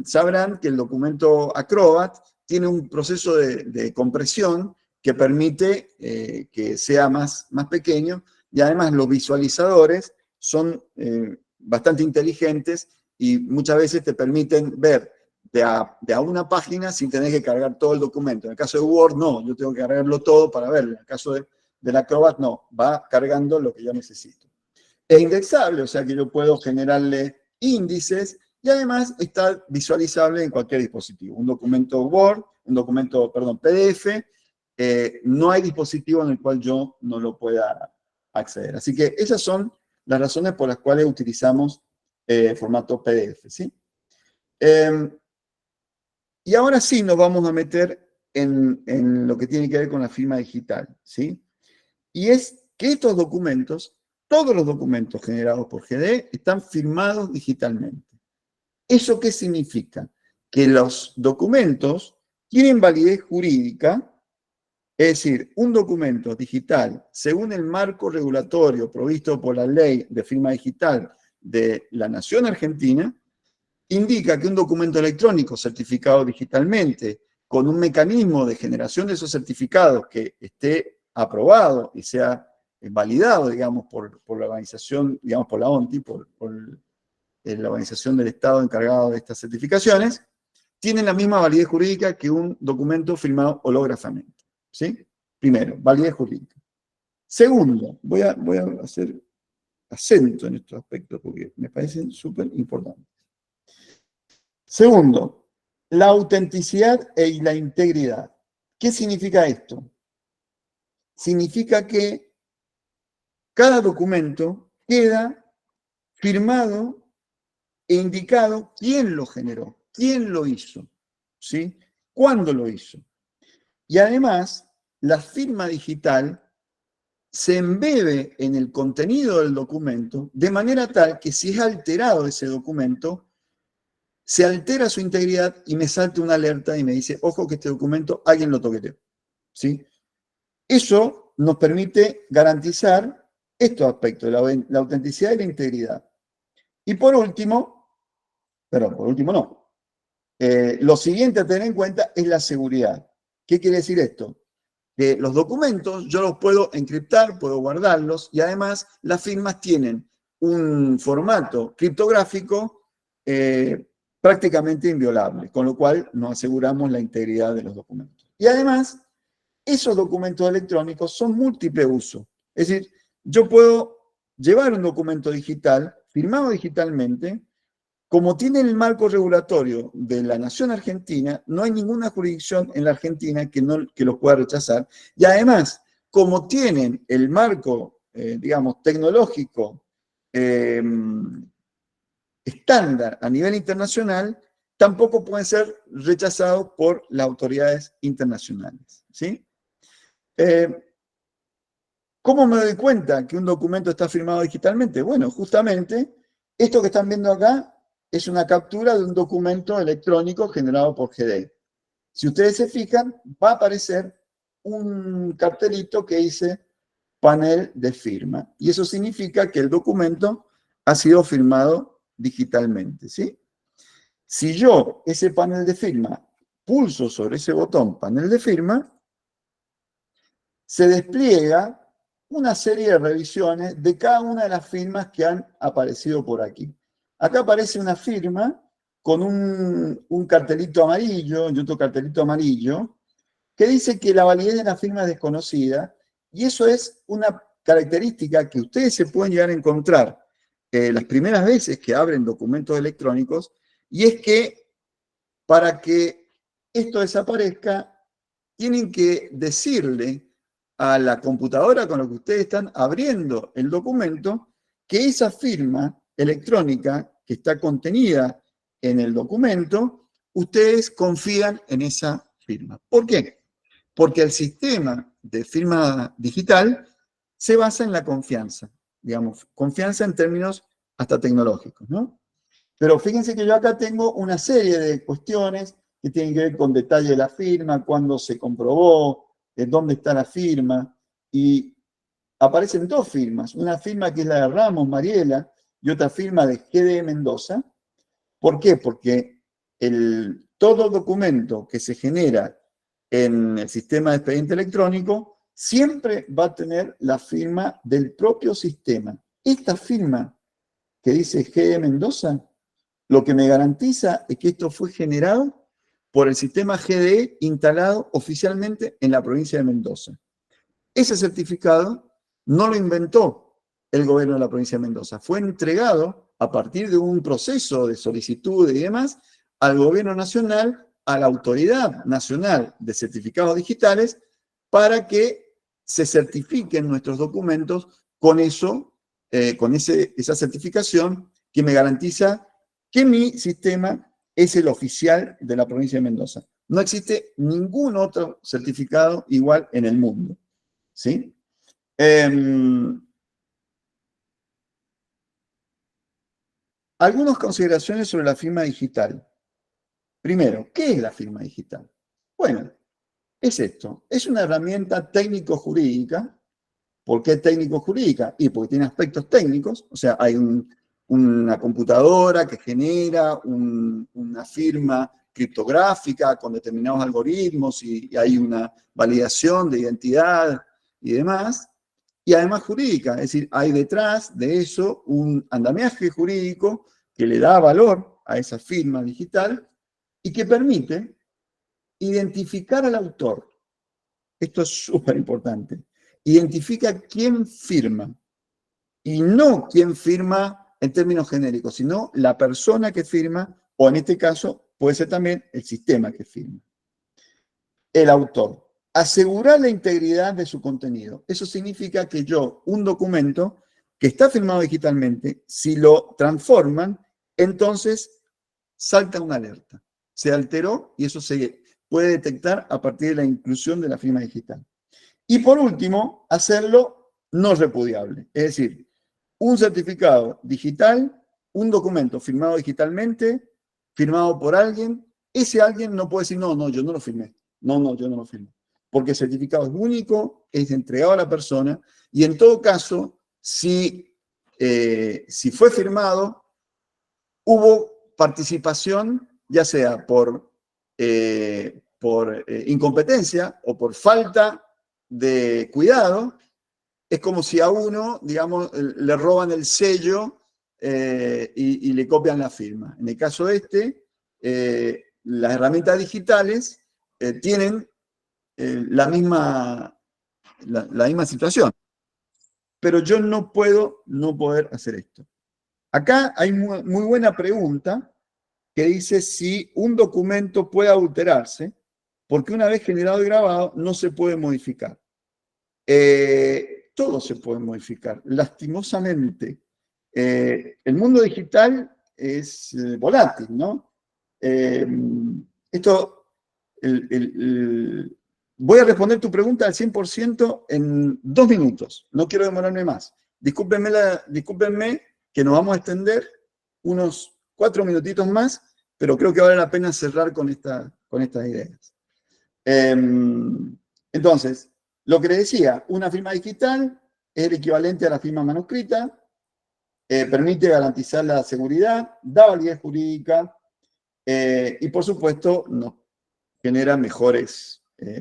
sabrán que el documento Acrobat tiene un proceso de compresión que permite que sea más pequeño y además los visualizadores son bastante inteligentes y muchas veces te permiten ver de a una página sin tener que cargar todo el documento. En el caso de Word, no, yo tengo que cargarlo todo para verlo. En el caso del Acrobat, no, va cargando lo que yo necesito. Es indexable, o sea que yo puedo generarle índices y además está visualizable en cualquier dispositivo. Un documento Word, PDF, no hay dispositivo en el cual yo no lo pueda acceder. Así que esas son las razones por las cuales utilizamos formato PDF, ¿sí? Y ahora sí nos vamos a meter en lo que tiene que ver con la firma digital, ¿sí? Y es que estos documentos, todos los documentos generados por GD están firmados digitalmente. ¿Eso qué significa? Que los documentos tienen validez jurídica, es decir, un documento digital, según el marco regulatorio provisto por la ley de firma digital de la Nación Argentina, indica que un documento electrónico certificado digitalmente con un mecanismo de generación de esos certificados que esté aprobado y sea validado, digamos, por la organización, digamos, por la ONTI, por la organización del Estado encargado de estas certificaciones, tienen la misma validez jurídica que un documento firmado hológrafamente. ¿Sí? Primero, validez jurídica. Segundo, voy a hacer acento en estos aspectos porque me parecen súper importantes. Segundo, la autenticidad y la integridad. ¿Qué significa esto? Significa que cada documento queda firmado e indicado quién lo generó, quién lo hizo, ¿sí? ¿Cuándo lo hizo? Y además, la firma digital se embebe en el contenido del documento de manera tal que si es alterado ese documento, se altera su integridad y me salta una alerta y me dice, ojo que este documento alguien lo toqueteó, ¿sí? Eso nos permite garantizar estos aspectos, la autenticidad y la integridad. Y por último, perdón, por último no, lo siguiente a tener en cuenta es la seguridad. ¿Qué quiere decir esto? Que los documentos yo los puedo encriptar, puedo guardarlos y además las firmas tienen un formato criptográfico prácticamente inviolable, con lo cual nos aseguramos la integridad de los documentos. Y además, esos documentos electrónicos son múltiple uso. Es decir, yo puedo llevar un documento digital, firmado digitalmente, como tiene el marco regulatorio de la nación argentina, no hay ninguna jurisdicción en la Argentina que los pueda rechazar. Y además, como tienen el marco, digamos, tecnológico estándar a nivel internacional, tampoco pueden ser rechazados por las autoridades internacionales. ¿Sí? ¿Cómo me doy cuenta que un documento está firmado digitalmente? Bueno, justamente esto que están viendo acá es una captura de un documento electrónico generado por GDE. Si ustedes se fijan, va a aparecer un cartelito que dice panel de firma. Y eso significa que el documento ha sido firmado digitalmente, ¿sí? Si yo ese panel de firma pulso sobre ese botón panel de firma, se despliega una serie de revisiones de cada una de las firmas que han aparecido por aquí. Acá aparece una firma con un cartelito amarillo y otro cartelito amarillo que dice que la validez de la firma es desconocida, y eso es una característica que ustedes se pueden llegar a encontrar las primeras veces que abren documentos electrónicos, y es que para que esto desaparezca, tienen que decirle a la computadora con la que ustedes están abriendo el documento que esa firma electrónica que está contenida en el documento, ustedes confían en esa firma. ¿Por qué? Porque el sistema de firma digital se basa en la confianza, digamos, confianza en términos hasta tecnológicos, ¿no? Pero fíjense que yo acá tengo una serie de cuestiones que tienen que ver con detalle de la firma, cuándo se comprobó, dónde está la firma, y aparecen dos firmas, una firma que es la de Ramos Mariela y otra firma de GD Mendoza. ¿Por qué? Porque todo documento que se genera en el sistema de expediente electrónico siempre va a tener la firma del propio sistema. Esta firma que dice GD Mendoza, lo que me garantiza es que esto fue generado por el sistema GDE instalado oficialmente en la provincia de Mendoza. Ese certificado no lo inventó el gobierno de la provincia de Mendoza, fue entregado a partir de un proceso de solicitud y demás al gobierno nacional, a la Autoridad Nacional de Certificados Digitales, para que se certifiquen nuestros documentos con eso, con esa certificación que me garantiza que mi sistema es el oficial de la provincia de Mendoza. No existe ningún otro certificado igual en el mundo. ¿Sí? Algunas consideraciones sobre la firma digital. Primero, ¿qué es la firma digital? Bueno, es esto. Es una herramienta técnico-jurídica. ¿Por qué técnico-jurídica? Y porque tiene aspectos técnicos. O sea, hay una computadora que genera una firma criptográfica con determinados algoritmos y hay una validación de identidad y demás. Y además jurídica, es decir, hay detrás de eso un andamiaje jurídico que le da valor a esa firma digital y que permite identificar al autor. Esto es súper importante. Identifica quién firma. Y no quién firma en términos genéricos, sino la persona que firma, o en este caso puede ser también el sistema que firma. El autor. Asegurar la integridad de su contenido. Eso significa que yo, un documento que está firmado digitalmente, si lo transforman, entonces salta una alerta. Se alteró y eso se puede detectar a partir de la inclusión de la firma digital. Y por último, hacerlo no repudiable. Es decir, un certificado digital, un documento firmado digitalmente, firmado por alguien, ese alguien no puede decir, no, no, yo no lo firmé. No, no, yo no lo firmé. Porque el certificado es único, es entregado a la persona, y en todo caso, si fue firmado, hubo participación, ya sea por incompetencia o por falta de cuidado. Es como si a uno, digamos, le roban el sello y le copian la firma. En el caso las herramientas digitales tienen la misma situación. Pero yo no puedo no poder hacer esto. Acá hay muy buena pregunta que dice si un documento puede adulterarse, porque una vez generado y grabado no se puede modificar. Todo se puede modificar. Lastimosamente, el mundo digital es volátil, ¿no? Voy a responder tu pregunta al 100% en 2 minutos. No quiero demorarme más. Discúlpenme que nos vamos a extender unos 4 minutitos más, pero creo que vale la pena cerrar con estas ideas. Entonces, lo que les decía, una firma digital es el equivalente a la firma manuscrita, permite garantizar la seguridad, da validez jurídica y, por supuesto, nos genera mejores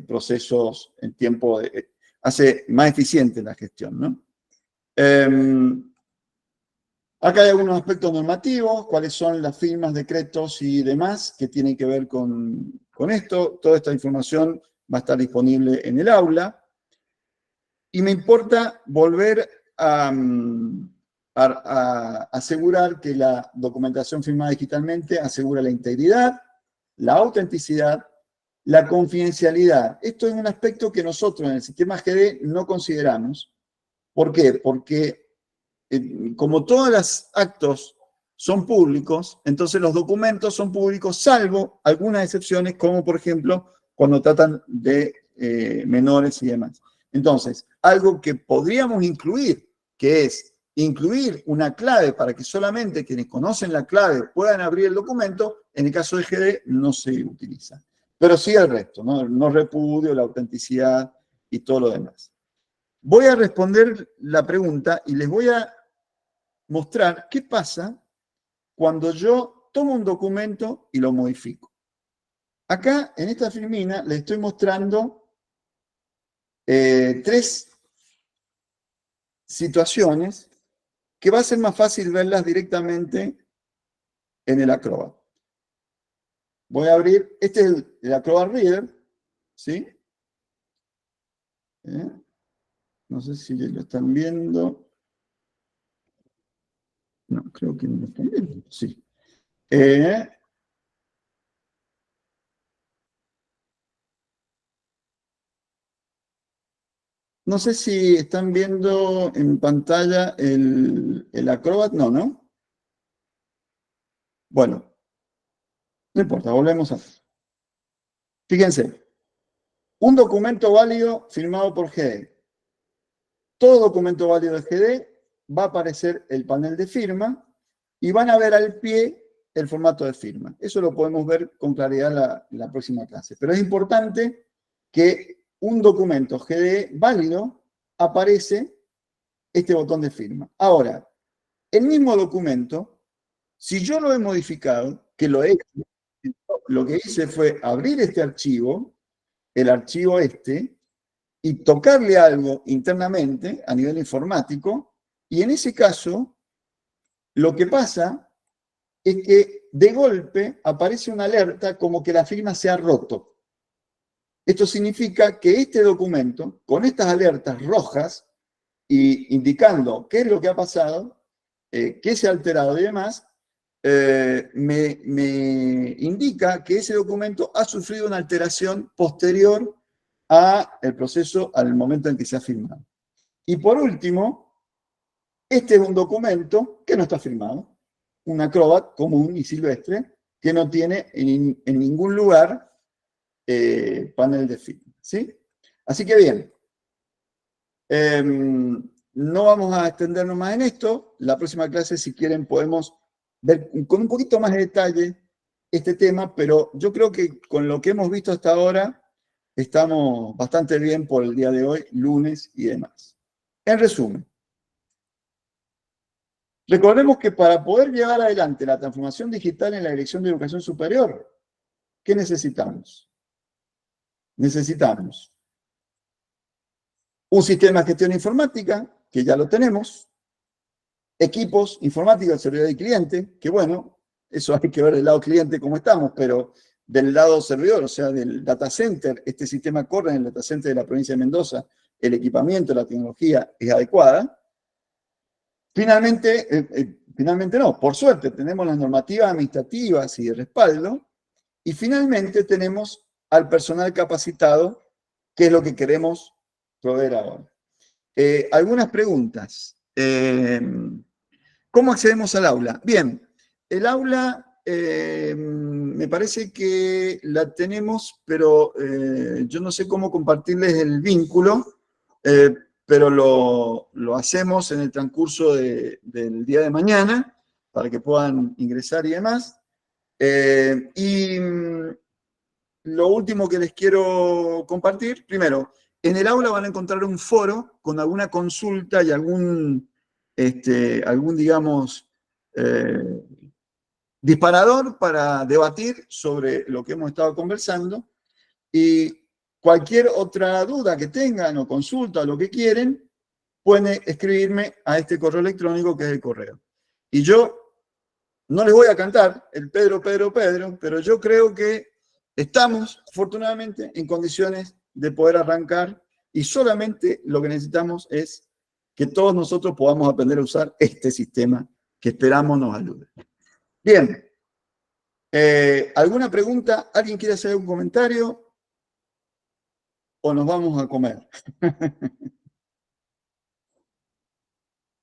procesos en tiempo, hace más eficiente la gestión, ¿no? Acá hay algunos aspectos normativos, cuáles son las firmas, decretos y demás que tienen que ver con esto. Toda esta información va a estar disponible en el aula. Y me importa volver a asegurar que la documentación firmada digitalmente asegura la integridad, la autenticidad, la confidencialidad. Esto es un aspecto que nosotros en el sistema GD no consideramos. ¿Por qué? Porque como todos los actos son públicos, entonces los documentos son públicos, salvo algunas excepciones, como por ejemplo cuando tratan de menores y demás. Entonces, algo que podríamos incluir, que es incluir una clave para que solamente quienes conocen la clave puedan abrir el documento, en el caso de GD no se utiliza. Pero sí el resto, ¿no? No repudio, la autenticidad y todo lo demás. Voy a responder la pregunta y les voy a mostrar qué pasa cuando yo tomo un documento y lo modifico. Acá, en esta filmina, les estoy mostrando 3 situaciones que va a ser más fácil verlas directamente en el Acrobat. Voy a abrir, este es el Acrobat Reader, ¿sí? No sé si lo están viendo. No, creo que no lo están viendo, sí. No sé si están viendo en pantalla el Acrobat, no. Bueno, no importa, volvemos a... Fíjense, un documento válido firmado por GD. Todo documento válido de GD va a aparecer el panel de firma y van a ver al pie el formato de firma. Eso lo podemos ver con claridad en la próxima clase. Pero es importante que un documento GD válido aparece este botón de firma. Ahora, el mismo documento, si yo lo he modificado, que lo he hecho, lo que hice fue abrir este archivo, el archivo y tocarle algo internamente a nivel informático, y en ese caso, lo que pasa es que de golpe aparece una alerta como que la firma se ha roto. Esto significa que este documento, con estas alertas rojas, y indicando qué es lo que ha pasado, qué se ha alterado y demás, me indica que ese documento ha sufrido una alteración posterior al proceso, al momento en que se ha firmado. Y por último, este es un documento que no está firmado, un Acrobat común y silvestre, que no tiene en ningún lugar panel de firma, ¿sí? Así que bien, no vamos a extendernos más en esto. La próxima clase, si quieren, podemos ver con un poquito más de detalle este tema, pero yo creo que con lo que hemos visto hasta ahora, estamos bastante bien por el día de hoy, lunes y demás. En resumen, recordemos que para poder llevar adelante la transformación digital en la Dirección de Educación Superior, ¿qué necesitamos? Necesitamos un sistema de gestión informática, que ya lo tenemos, equipos informáticos de servidor del cliente, que bueno, eso hay que ver del lado cliente cómo estamos, pero del lado servidor, o sea, del data center, este sistema corre en el data center de la provincia de Mendoza, el equipamiento, la tecnología es adecuada. Finalmente no, por suerte tenemos las normativas administrativas y de respaldo, y finalmente tenemos al personal capacitado, que es lo que queremos proveer ahora. Algunas preguntas. ¿Cómo accedemos al aula? Bien, el aula me parece que la tenemos, pero yo no sé cómo compartirles el vínculo, pero lo hacemos en el transcurso del día de mañana para que puedan ingresar y demás. Lo último que les quiero compartir, primero, en el aula van a encontrar un foro con alguna consulta y algún digamos, disparador para debatir sobre lo que hemos estado conversando, y cualquier otra duda que tengan o consulta o lo que quieren, pueden escribirme a este correo electrónico que es el correo. Y yo no les voy a cantar el Pedro, pero yo creo que estamos, afortunadamente, en condiciones de poder arrancar, y solamente lo que necesitamos es que todos nosotros podamos aprender a usar este sistema que esperamos nos ayude. Bien. ¿Alguna pregunta? ¿Alguien quiere hacer un comentario? ¿O nos vamos a comer?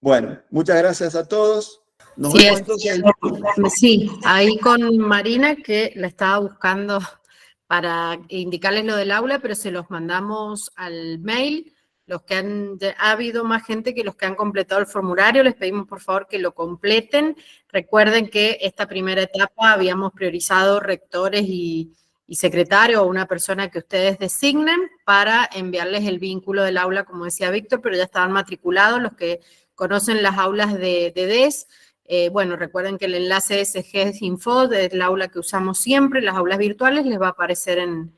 Bueno, muchas gracias a todos. Nos vemos entonces. Sí, ahí con Marina, que la estaba buscando para indicarles lo del aula, pero se los mandamos al mail. Ha habido más gente que los que han completado el formulario, les pedimos por favor que lo completen. Recuerden que esta primera etapa habíamos priorizado rectores y secretarios o una persona que ustedes designen para enviarles el vínculo del aula, como decía Víctor, pero ya estaban matriculados los que conocen las aulas de DES. Bueno, recuerden que el enlace es GES-Info, es el aula que usamos siempre, las aulas virtuales, les va a aparecer en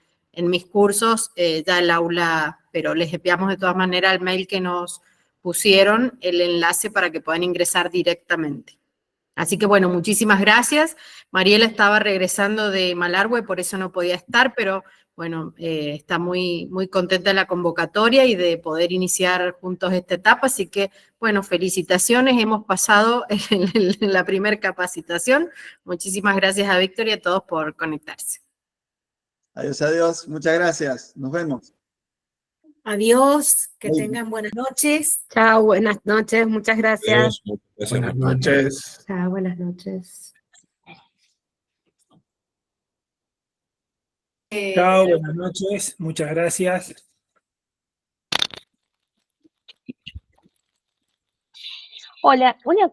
mis cursos ya el aula, pero les enviamos de todas maneras al mail que nos pusieron el enlace para que puedan ingresar directamente. Así que bueno, muchísimas gracias. Mariela estaba regresando de Malargüe, por eso no podía estar, pero bueno, está muy, muy contenta de la convocatoria y de poder iniciar juntos esta etapa. Así que, bueno, felicitaciones. Hemos pasado en la primera capacitación. Muchísimas gracias a Víctor y a todos por conectarse. Adiós, adiós. Muchas gracias. Nos vemos. Adiós, que tengan buenas noches. Chao, buenas noches, muchas gracias. Adiós, buenas noches. Chao, buenas noches. Chao, buenas noches, muchas gracias. Hola, una